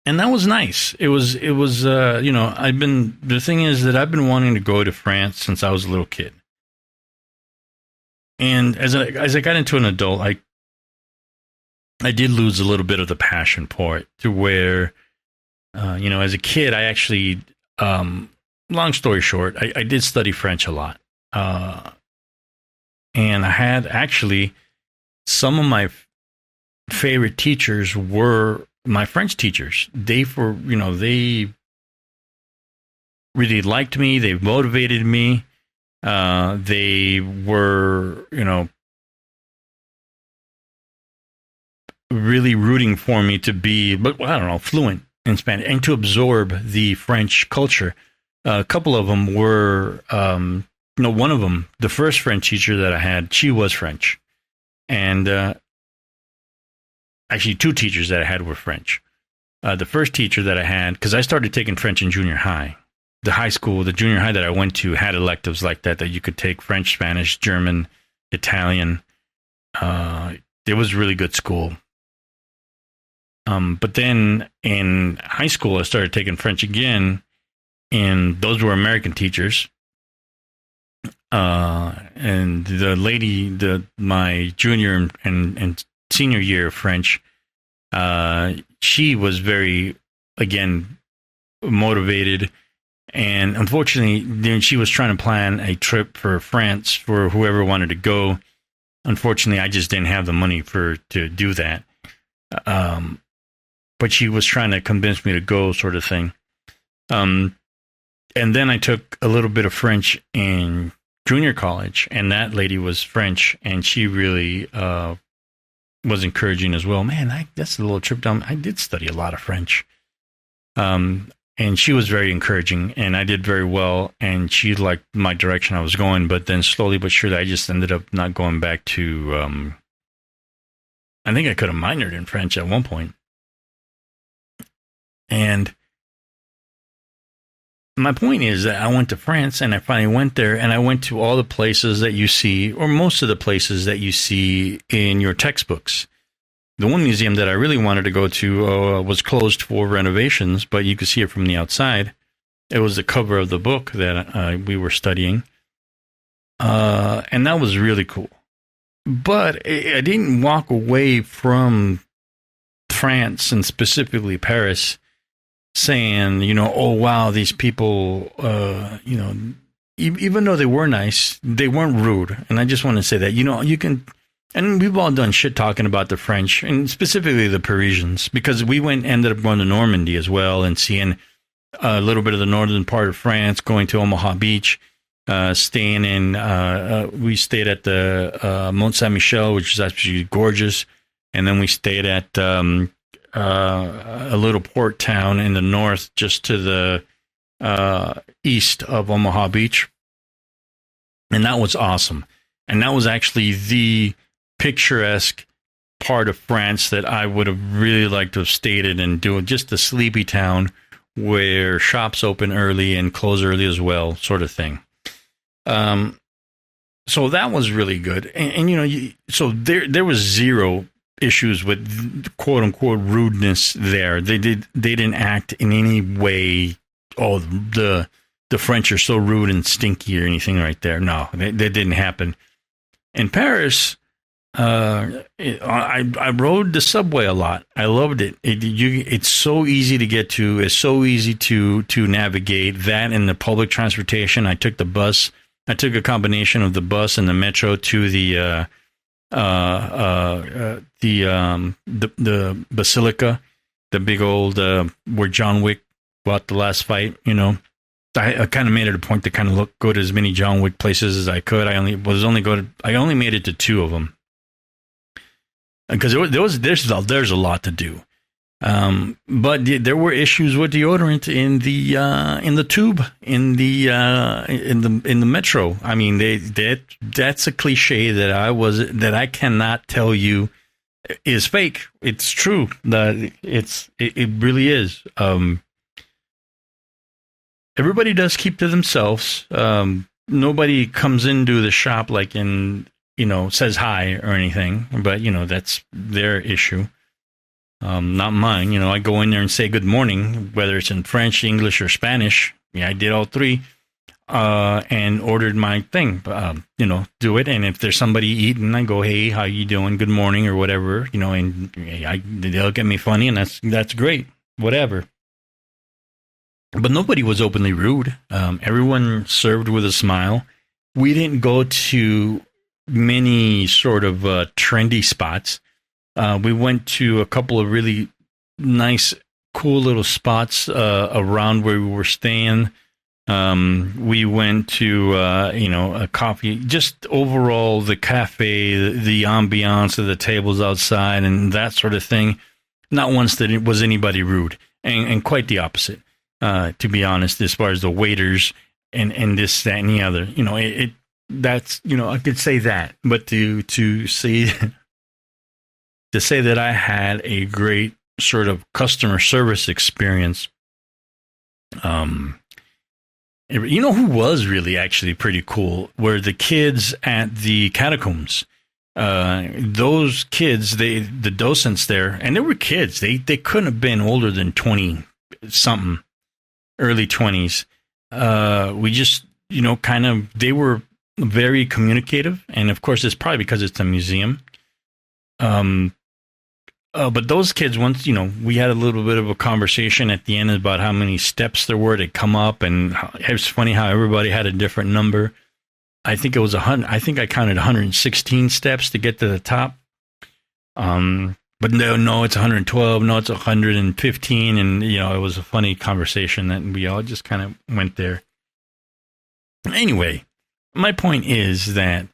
A: And that was nice. The thing is that I've been wanting to go to France since I was a little kid. And as I got into an adult, I did lose a little bit of the passion for it, to where, as a kid, I actually, long story short, I did study French a lot. And I had actually some of my favorite teachers were my French teachers. They really liked me. They motivated me. They were, really rooting for me to be, fluent in Spanish and to absorb the French culture. A couple of them were, one of them, the first French teacher that I had, she was French. And actually, 2 teachers that I had were French. The first teacher that I had, because I started taking French in junior high. The junior high that I went to had electives like that you could take: French, Spanish, German, Italian. It was a really good school. But then in high school, I started taking French again, and those were American teachers. And the lady, my junior and senior year of French, she was very, again, motivated. And unfortunately, she was trying to plan a trip for France for whoever wanted to go. Unfortunately, I just didn't have the money to do that. But she was trying to convince me to go, sort of thing. And then I took a little bit of French in junior college, and that lady was French, and she really was encouraging as well. Man, that's a little trip down. I did study a lot of French. And she was very encouraging, and I did very well, and she liked my direction I was going. But then slowly but surely, I just ended up not going back to, I think I could have minored in French at one point. And my point is that I went to France, and I finally went there, and I went to all the places that you see, or most of the places that you see in your textbooks. The one museum that I really wanted to go to was closed for renovations, but you could see it from the outside. It was the cover of the book that we were studying, and that was really cool. But I didn't walk away from France, and specifically Paris, saying, oh, wow, these people, even though they were nice, they weren't rude. And I just want to say that, you can... And we've all done shit talking about the French, and specifically the Parisians, because we ended up going to Normandy as well and seeing a little bit of the northern part of France, going to Omaha Beach, staying in. We stayed at the Mont Saint Michel, which is actually gorgeous, and then we stayed at a little port town in the north, just to the east of Omaha Beach, and that was awesome. And that was actually the picturesque part of France that I would have really liked to have stayed in, and do just a sleepy town where shops open early and close early as well, sort of thing. So that was really good. And you know, so there was zero issues with quote unquote rudeness there. They didn't act in any way, oh, the French are so rude and stinky or anything right there. No, that didn't happen. In Paris, I rode the subway a lot. I loved it. It's so easy to get to. It's so easy to navigate. That and the public transportation. I took the bus. I took a combination of the bus and the metro to the Basilica, the big old where John Wick fought the last fight. You know, I kind of made it a point to kind of go to as many John Wick places as I could. I only made it to 2 of them, because there's a lot to do. But there were issues with deodorant in the tube, in the metro. I mean, that's a cliche that I cannot tell you is fake. It's true. It really is. Everybody does keep to themselves. Nobody comes into the shop says hi or anything, but that's their issue. Not mine. I go in there and say good morning, whether it's in French, English, or Spanish. Yeah, I did all 3, and ordered my thing. Do it. And if there's somebody eating, I go, hey, how you doing? Good morning, or whatever. And they look at me funny, and that's great. Whatever. But nobody was openly rude. Everyone served with a smile. We didn't go to many sort of trendy spots. We went to a couple of really nice, cool little spots around where we were staying. We went to, a coffee, just overall the cafe, the ambiance of the tables outside and that sort of thing. Not once that it was anybody rude, and quite the opposite, to be honest, as far as the waiters and this, that, and the other. I could say that, but to say... To say that I had a great sort of customer service experience, who was really actually pretty cool were the kids at the catacombs. Those kids, the docents there, and they were kids. They couldn't have been older than 20 something, early 20s. We just, they were very communicative, and of course, it's probably because it's a museum. But those kids, once, we had a little bit of a conversation at the end about how many steps there were to come up, and it was funny how everybody had a different number. I think it was 100. I think I counted 116 steps to get to the top. But no, it's 112. No, it's 115. And, it was a funny conversation that we all just kind of went there. Anyway, my point is that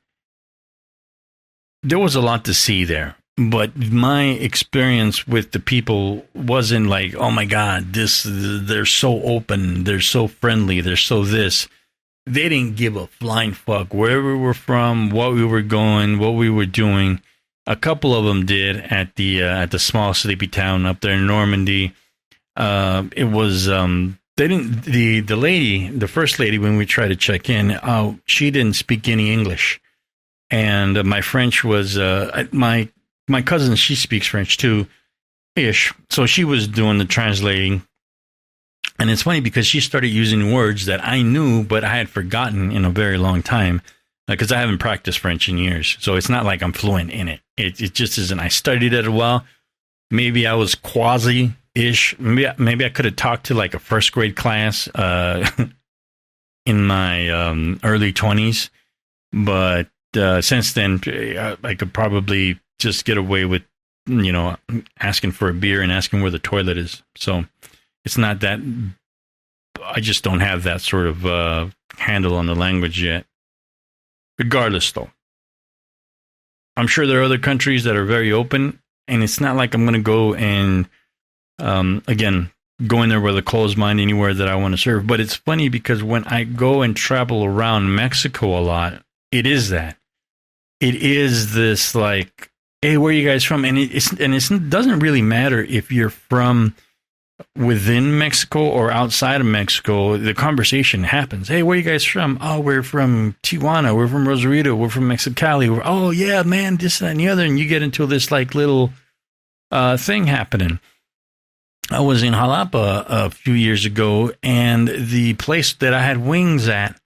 A: there was a lot to see there. But my experience with the people wasn't like, oh my God, they're so open, they're so friendly, they're so this. They didn't give a flying fuck where we were from, what we were going, what we were doing. A couple of them did at the small sleepy town up there in Normandy. It was they didn't the first lady, when we tried to check in, she didn't speak any English, and my French was my cousin, she speaks French too, ish. So she was doing the translating. And it's funny because she started using words that I knew, but I had forgotten in a very long time, because I haven't practiced French in years. So it's not like I'm fluent in it. It just isn't. I studied it a while. Maybe I was quasi-ish. Maybe I could have talked to like a first grade class in my early 20s. But since then, I could probably just get away with, asking for a beer and asking where the toilet is. So it's not that I just don't have that sort of handle on the language yet. Regardless, though, I'm sure there are other countries that are very open, and it's not like I'm going to go and, again, go in there with a closed mind anywhere that I want to serve. But it's funny because when I go and travel around Mexico a lot, it is that. It is this like, hey, where are you guys from? And it doesn't really matter if you're from within Mexico or outside of Mexico. The conversation happens. Hey, where are you guys from? Oh, we're from Tijuana. We're from Rosarito. We're from Mexicali. Oh, yeah, man, this, that, and the other. And you get into this like little thing happening. I was in Jalapa a few years ago, and the place that I had wings at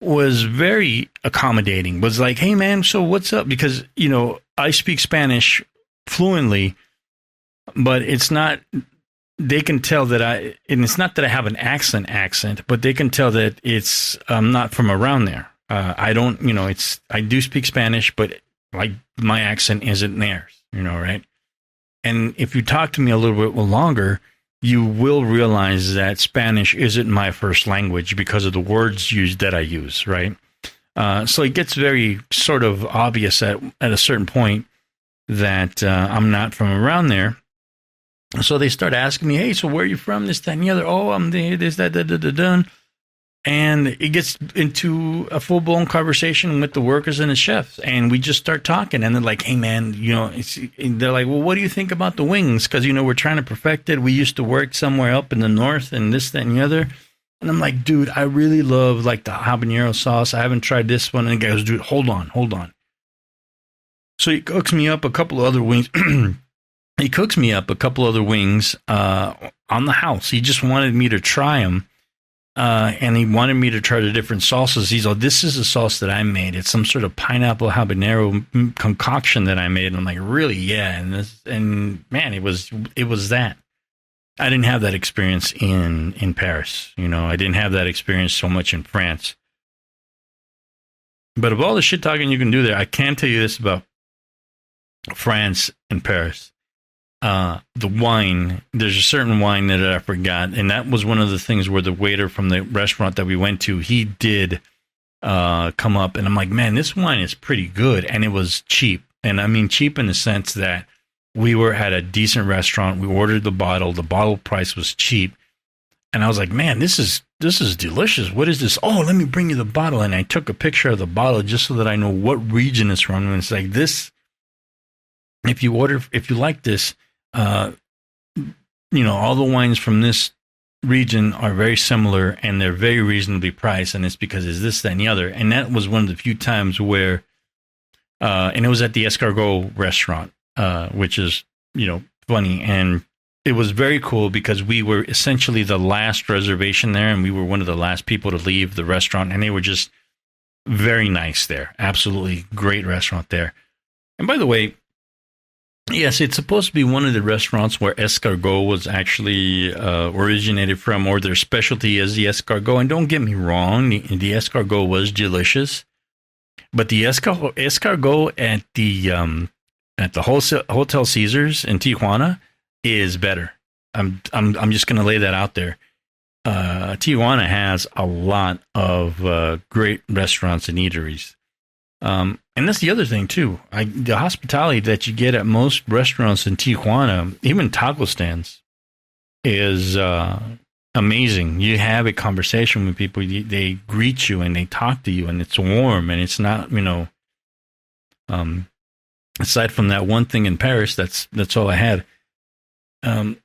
A: was very accommodating. Was like, hey, man, so what's up? Because, you know, I speak Spanish fluently, but it's not, they can tell that and it's not that I have an accent, but they can tell that it's, I'm not from around there. I don't, you know, I do speak Spanish, but like my accent isn't theirs, you know, right? And if you talk to me a little bit longer, you will realize that Spanish isn't my first language because of the words used that I use, right? So it gets very sort of obvious at a certain point that I'm not from around there. So they start asking me, hey, so where are you from? This, that, and the other. Oh, I'm this, that, done. And it gets into a full-blown conversation with the workers and the chefs. And we just start talking. And they're like, hey, man, you know, they're like, well, what do you think about the wings? Because, you know, we're trying to perfect it. We used to work somewhere up in the north and this, that, and the other. And I'm like, dude, I really love, like, the habanero sauce. I haven't tried this one. And the guy goes, dude, hold on. So he cooks me up a couple of other wings. on the house. He just wanted me to try them. And he wanted me to try the different salsas. He's like, this is a sauce that I made. It's some sort of pineapple habanero concoction that I made. And I'm like, really? Yeah. And man, it was that. I didn't have that experience in Paris. You know, I didn't have that experience so much in France. But of all the shit talking you can do there, I can tell you this about France and Paris. The wine, there's a certain wine that I forgot, and that was one of the things where the waiter from the restaurant that we went to, he did come up, and I'm like, man, this wine is pretty good, and it was cheap. And I mean cheap in the sense that we were at a decent restaurant, we ordered the bottle price was cheap, and I was like, man, this is delicious. What is this? Oh, let me bring you the bottle. And I took a picture of the bottle just so that I know what region it's from. And it's like this, if you like this, you know, all the wines from this region are very similar and they're very reasonably priced, and it's because it's this, that, and the other. And that was one of the few times where, and it was at the Escargot restaurant, which is, you know, funny. And it was very cool because we were essentially the last reservation there, and we were one of the last people to leave the restaurant, and they were just very nice there. Absolutely great restaurant there. And by the way, yes, it's supposed to be one of the restaurants where escargot was actually originated from, or their specialty is the escargot. And don't get me wrong, the escargot was delicious, but the escargot at the Hotel Caesars in Tijuana is better. I'm just going to lay that out there. Tijuana has a lot of great restaurants and eateries. And that's the other thing, too. The hospitality that you get at most restaurants in Tijuana, even taco stands, is amazing. You have a conversation with people. They greet you and they talk to you, and it's warm, and it's not, you know, aside from that one thing in Paris, that's all I had. And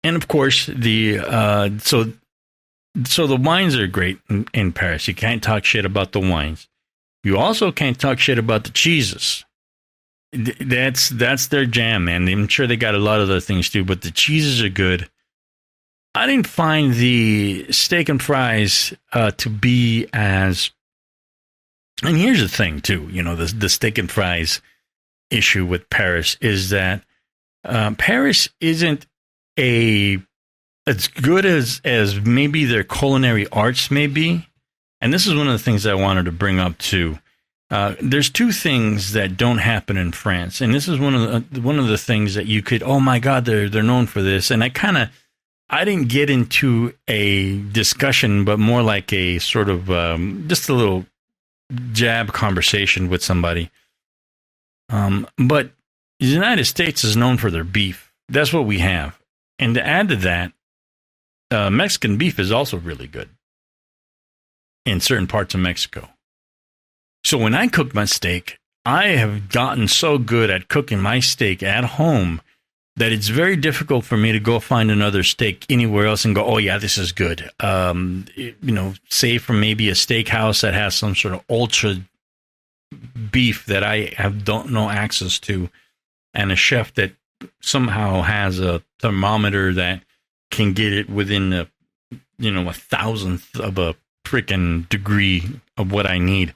A: of course, so the wines are great in Paris. You can't talk shit about the wines. You also can't talk shit about the cheeses. That's their jam, man. I'm sure they got a lot of other things too, but the cheeses are good. I didn't find the steak and fries to be as. And here's the thing too, you know, the steak and fries issue with Paris is that Paris isn't as good as maybe their culinary arts may be. And this is one of the things I wanted to bring up too. There's two things that don't happen in France, and this is one of the things that you could. Oh my God, they're known for this, and I kind of I didn't get into a discussion, but more like a sort of just a little jab conversation with somebody. But the United States is known for their beef. That's what we have. And to add to that, Mexican beef is also really good in certain parts of Mexico. So when I cook my steak, I have gotten so good at cooking my steak at home that it's very difficult for me to go find another steak anywhere else and go, oh yeah, this is good. Say from maybe a steakhouse that has some sort of ultra beef that I don't know access to, and a chef that somehow has a thermometer that can get it within a 1,000th of a freaking degree of what I need.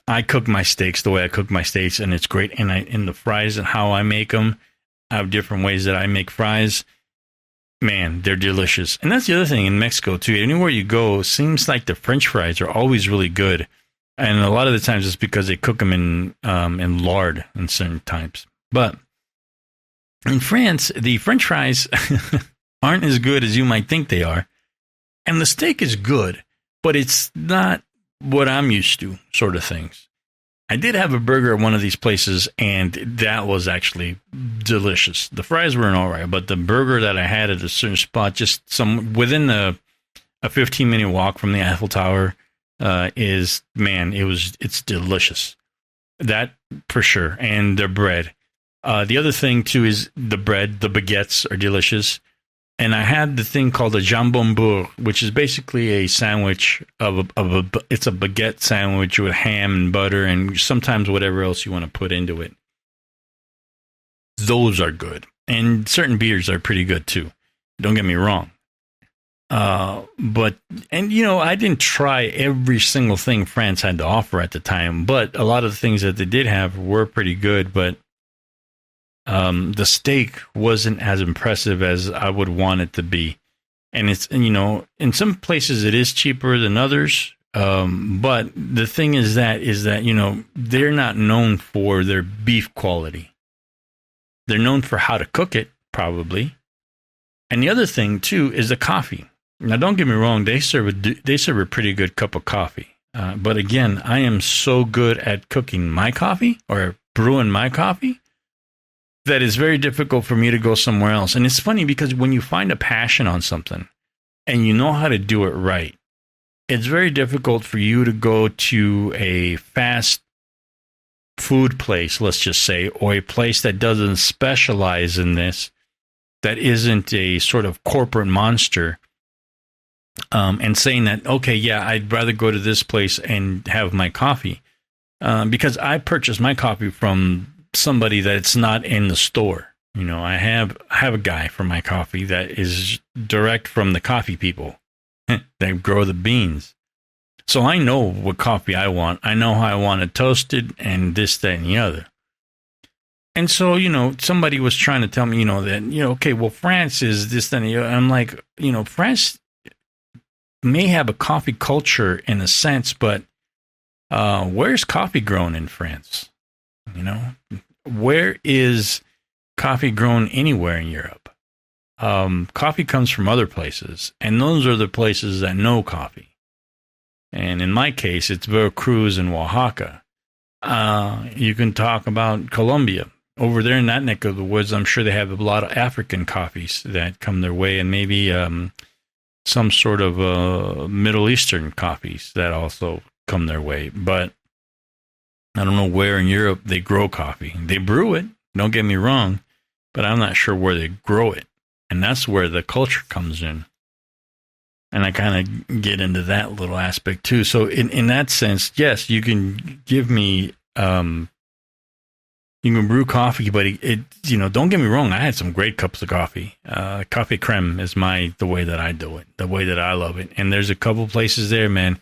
A: I cook my steaks the way I cook my steaks, and it's great. And in the fries and how I make them, I have different ways that I make fries. Man, they're delicious. And that's the other thing in Mexico too. Anywhere you go, it seems like the French fries are always really good. And a lot of the times it's because they cook them in lard in certain times. But in France, the French fries aren't as good as you might think they are. And the steak is good, but it's not what I'm used to, sort of things. I did have a burger at one of these places, and that was actually delicious. The fries weren't all right, but the burger that I had at a certain spot, just within a 15-minute walk from the Eiffel Tower, it's delicious. That for sure. And their bread. The other thing too is the bread. The baguettes are delicious. And I had the thing called a jambon beurre, which is basically a sandwich it's a baguette sandwich with ham and butter and sometimes whatever else you want to put into it. Those are good. And certain beers are pretty good too. Don't get me wrong. I didn't try every single thing France had to offer at the time, but a lot of the things that they did have were pretty good, but the steak wasn't as impressive as I would want it to be. And it's, in some places it is cheaper than others. But the thing is that, they're not known for their beef quality. They're known for how to cook it, probably. And the other thing too is the coffee. Now, don't get me wrong. They serve a pretty good cup of coffee. But again, I am so good at cooking my coffee or brewing my coffee that it's very difficult for me to go somewhere else. And it's funny because when you find a passion on something and you know how to do it right, it's very difficult for you to go to a fast food place, let's just say, or a place that doesn't specialize in this, that isn't a sort of corporate monster, and saying that, okay, yeah, I'd rather go to this place and have my coffee. Because I purchased my coffee from somebody that's not in the store. I have a guy for my coffee that is direct from the coffee people that grow the beans. So I know what coffee I want. I know how I want it toasted and this, that, and the other. And so, somebody was trying to tell me, that, okay, well, France is this, that, and the other. I'm like, France may have a coffee culture in a sense, but where's coffee grown in France? Where is coffee grown anywhere in Europe? Coffee comes from other places, and those are the places that know coffee. And in my case, it's Veracruz and Oaxaca. You can talk about Colombia. Over there in that neck of the woods, I'm sure they have a lot of African coffees that come their way, and maybe some sort of Middle Eastern coffees that also come their way. But I don't know where in Europe they grow coffee. They brew it, don't get me wrong, but I'm not sure where they grow it. And that's where the culture comes in. And I kind of get into that little aspect too. So in that sense, yes, you can give me, you can brew coffee, but don't get me wrong. I had some great cups of coffee. Coffee creme is the way that I do it, the way that I love it. And there's a couple places there, man,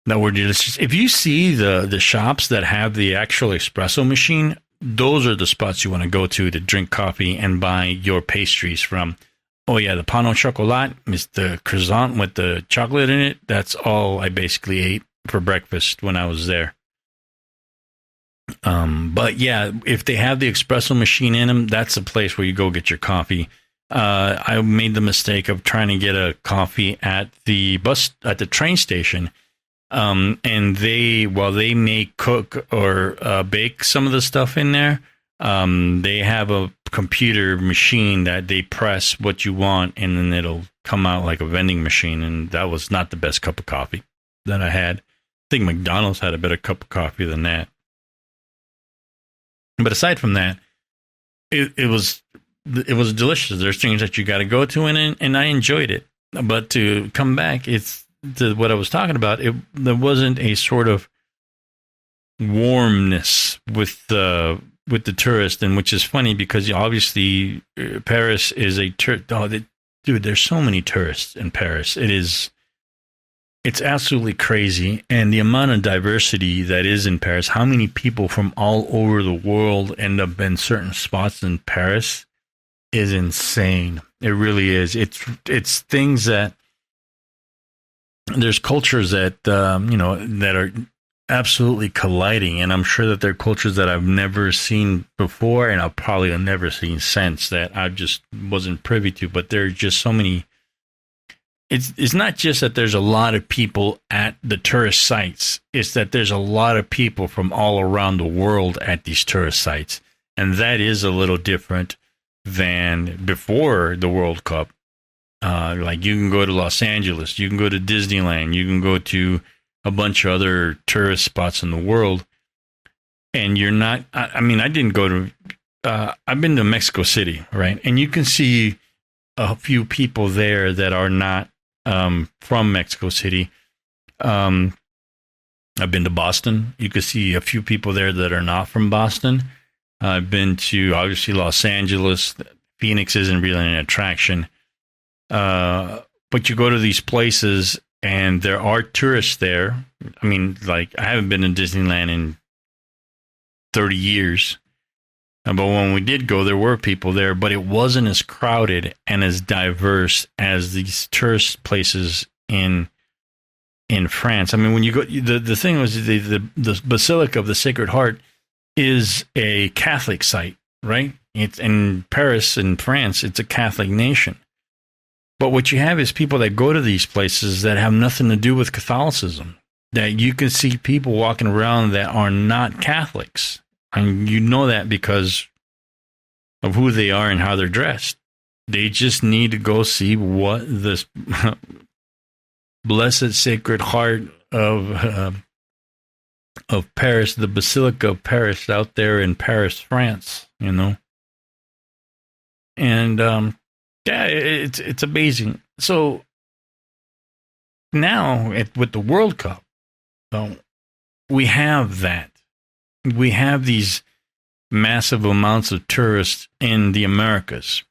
A: that were delicious. If you see the shops that have the actual espresso machine, those are the spots you want to go to drink coffee and buy your pastries from. Oh yeah, the pain au chocolat is the croissant with the chocolate in it. That's all I basically ate for breakfast when I was there. But yeah, if they have the espresso machine in them, that's a place where you go get your coffee. I made the mistake of trying to get a coffee at the train station. And while they may cook or bake some of the stuff in there, they have a computer machine that they press what you want, and then it'll come out like a vending machine. And that was not the best cup of coffee that I had. I think McDonald's had a better cup of coffee than that. But aside from that, it was delicious. There's things that you got to go to, and I enjoyed it. But to come back, it's to what I was talking about. There wasn't a sort of warmness with the tourist, and which is funny because obviously Paris is a dude. There's so many tourists in Paris. It's absolutely crazy, and the amount of diversity that is in Paris. How many people from all over the world end up in certain spots in Paris is insane. It really is. It's things that there's cultures that that are absolutely colliding, and I'm sure that there are cultures that I've never seen before, and I'll probably have never seen since that I just wasn't privy to. But there are just so many. It's not just that there's a lot of people at the tourist sites. It's that there's a lot of people from all around the world at these tourist sites, and that is a little different than before the World Cup. Like you can go to Los Angeles, you can go to Disneyland, you can go to a bunch of other tourist spots in the world, and you're not. I mean, I didn't go to. I've been to Mexico City, right? And you can see a few people there that are not from Mexico City. I've been to Boston. You can see a few people there that are not from Boston. I've been to obviously Los Angeles. Phoenix isn't really an attraction. But you go to these places and there are tourists there. I mean, like I haven't been to Disneyland in 30 years. But when we did go, there were people there, but it wasn't as crowded and as diverse as these tourist places in France. I mean, when you go, the thing was the Basilica of the Sacred Heart is a Catholic site, right? It's in Paris, in France. It's a Catholic nation. But what you have is people that go to these places that have nothing to do with Catholicism. That you can see people walking around that are not Catholics. And you know that because of who they are and how they're dressed. They just need to go see what this Blessed Sacred Heart of Paris, the Basilica of Paris out there in Paris, France, you know. And yeah, it's amazing. So now with the World Cup, we have that. We have these massive amounts of tourists in the Americas.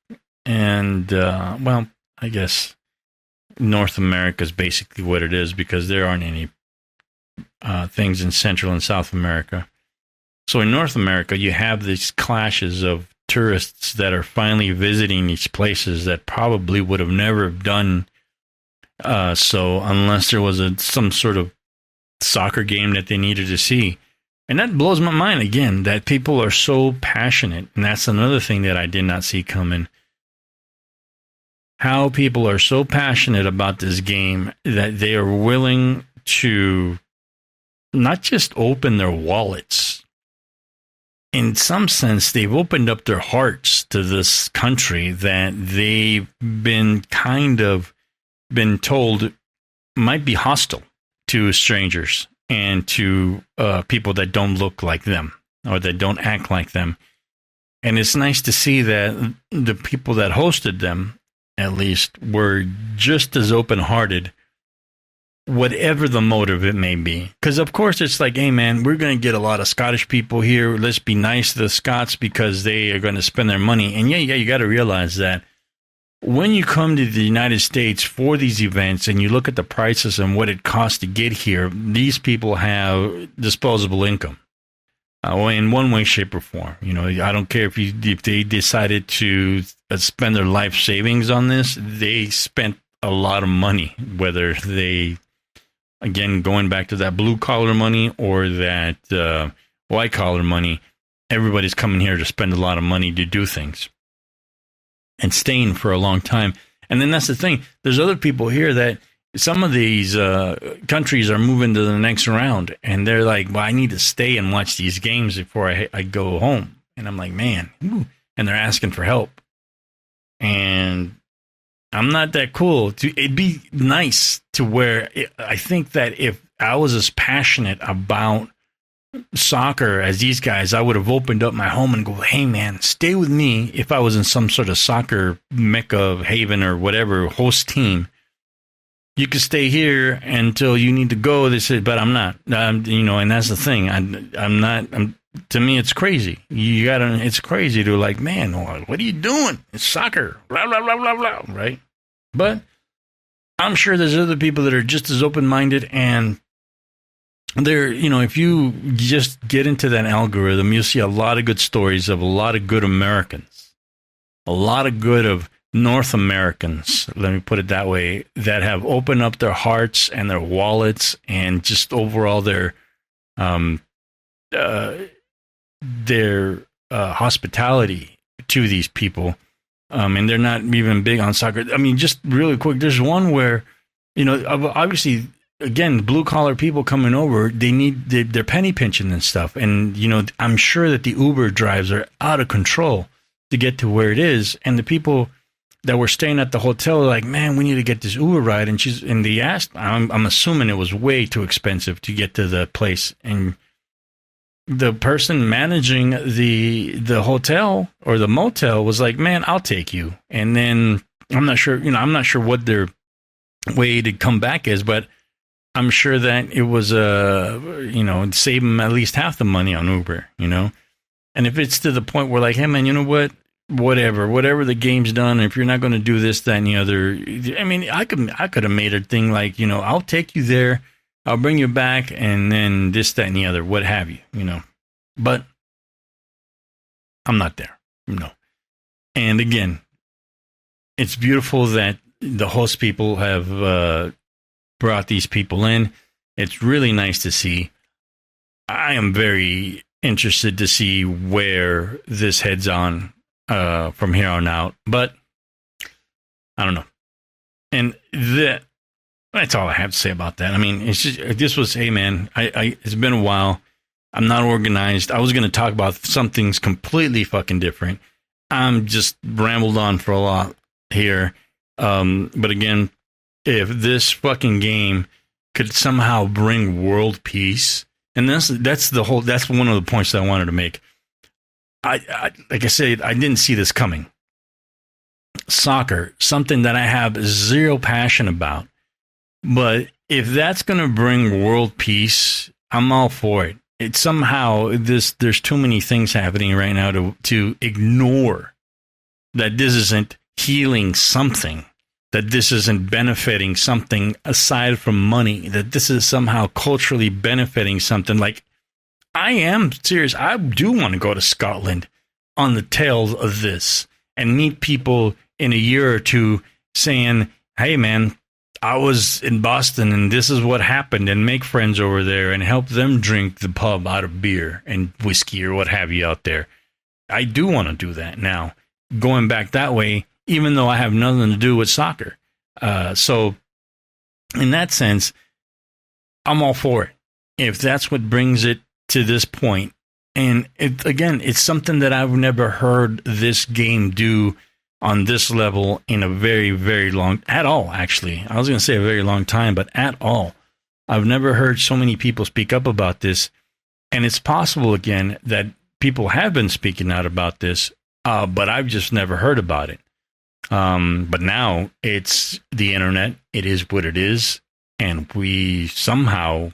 A: And, well, I guess North America is basically what it is because there aren't any things in Central and South America. So in North America, you have these clashes of tourists that are finally visiting these places that probably would have never done so unless there was some sort of soccer game that they needed to see. And that blows my mind again, that people are so passionate. And that's another thing that I did not see coming. How people are so passionate about this game that they are willing to not just open their wallets. In some sense, they've opened up their hearts to this country that they've been told might be hostile to strangers and to people that don't look like them or that don't act like them. And it's nice to see that the people that hosted them, at least, were just as open-hearted, whatever the motive it may be. Because, of course, it's like, hey, man, we're going to get a lot of Scottish people here. Let's be nice to the Scots because they are going to spend their money. And, yeah, you got to realize that when you come to the United States for these events and you look at the prices and what it costs to get here, these people have disposable income in one way, shape, or form. You know, I don't care if they decided to spend their life savings on this. They spent a lot of money, whether they, again, going back to that blue collar money or that white collar money. Everybody's coming here to spend a lot of money to do things. and staying for a long time. And then that's the thing. There's other people here that some of these countries are moving to the next round, and they're like, well, I need to stay and watch these games before I go home. And I'm like, man, ooh. And they're asking for help. And I'm not that cool. It'd be nice to where I think that if I was as passionate about soccer as these guys, I would have opened up my home and go, hey, man, stay with me. If I was in some sort of soccer mecca haven or whatever, host team, you could stay here until you need to go. They said, but I'm not, and that's the thing. I'm not. To me, it's crazy. It's crazy to like, man, what are you doing? It's soccer, blah, blah, blah, blah, blah, right? But I'm sure there's other people that are just as open-minded, and they're, if you just get into that algorithm, you'll see a lot of good stories of a lot of good Americans, a lot of good of North Americans, let me put it that way, that have opened up their hearts and their wallets and just overall their hospitality to these people, and they're not even big on soccer. I mean, just really quick, there's one where, obviously, again, blue collar people coming over, they're penny pinching and stuff, and I'm sure that the Uber drives are out of control to get to where it is, and the people that were staying at the hotel are like, man, we need to get this Uber ride, and they asked, I'm assuming it was way too expensive to get to the place, and the person managing the hotel or the motel was like, man, I'll take you. And then I'm not sure what their way to come back is, but I'm sure that it was, save them at least half the money on Uber, And if it's to the point where like, hey man, you know what? Whatever the game's done, if you're not going to do this, that, and the other, I mean, I could have made a thing like, I'll take you there. I'll bring you back, and then this, that, and the other, what have you, But I'm not there, And again, it's beautiful that the host people have brought these people in. It's really nice to see. I am very interested to see where this heads on from here on out. But I don't know. And that's all I have to say about that. I mean, it's just, hey man, it's been a while. I'm not organized. I was going to talk about some things completely fucking different. I'm just rambled on for a lot here. But again, if this fucking game could somehow bring world peace, and that's one of the points that I wanted to make. I like I said, I didn't see this coming. Soccer, something that I have zero passion about. But if that's going to bring world peace, I'm all for it. It's somehow there's too many things happening right now to ignore that this isn't healing something, that this isn't benefiting something aside from money, that this is somehow culturally benefiting something. Like, I am serious. I do want to go to Scotland on the tails of this and meet people in a year or two saying, hey man, I was in Boston and this is what happened, and make friends over there and help them drink the pub out of beer and whiskey or what have you out there. I do want to do that now, going back that way, even though I have nothing to do with soccer. So in that sense, I'm all for it. If that's what brings it to this point. And it's something that I've never heard this game do on this level in a very, very long, at all, actually. I was going to say a very long time, but at all. I've never heard so many people speak up about this. And it's possible, again, that people have been speaking out about this, but I've just never heard about it. But now it's the internet. It is what it is. And we somehow,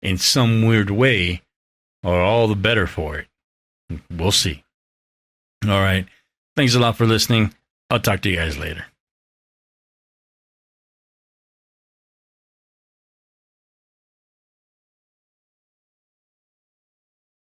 A: in some weird way, are all the better for it. We'll see. All right. Thanks a lot for listening. I'll talk to you guys later.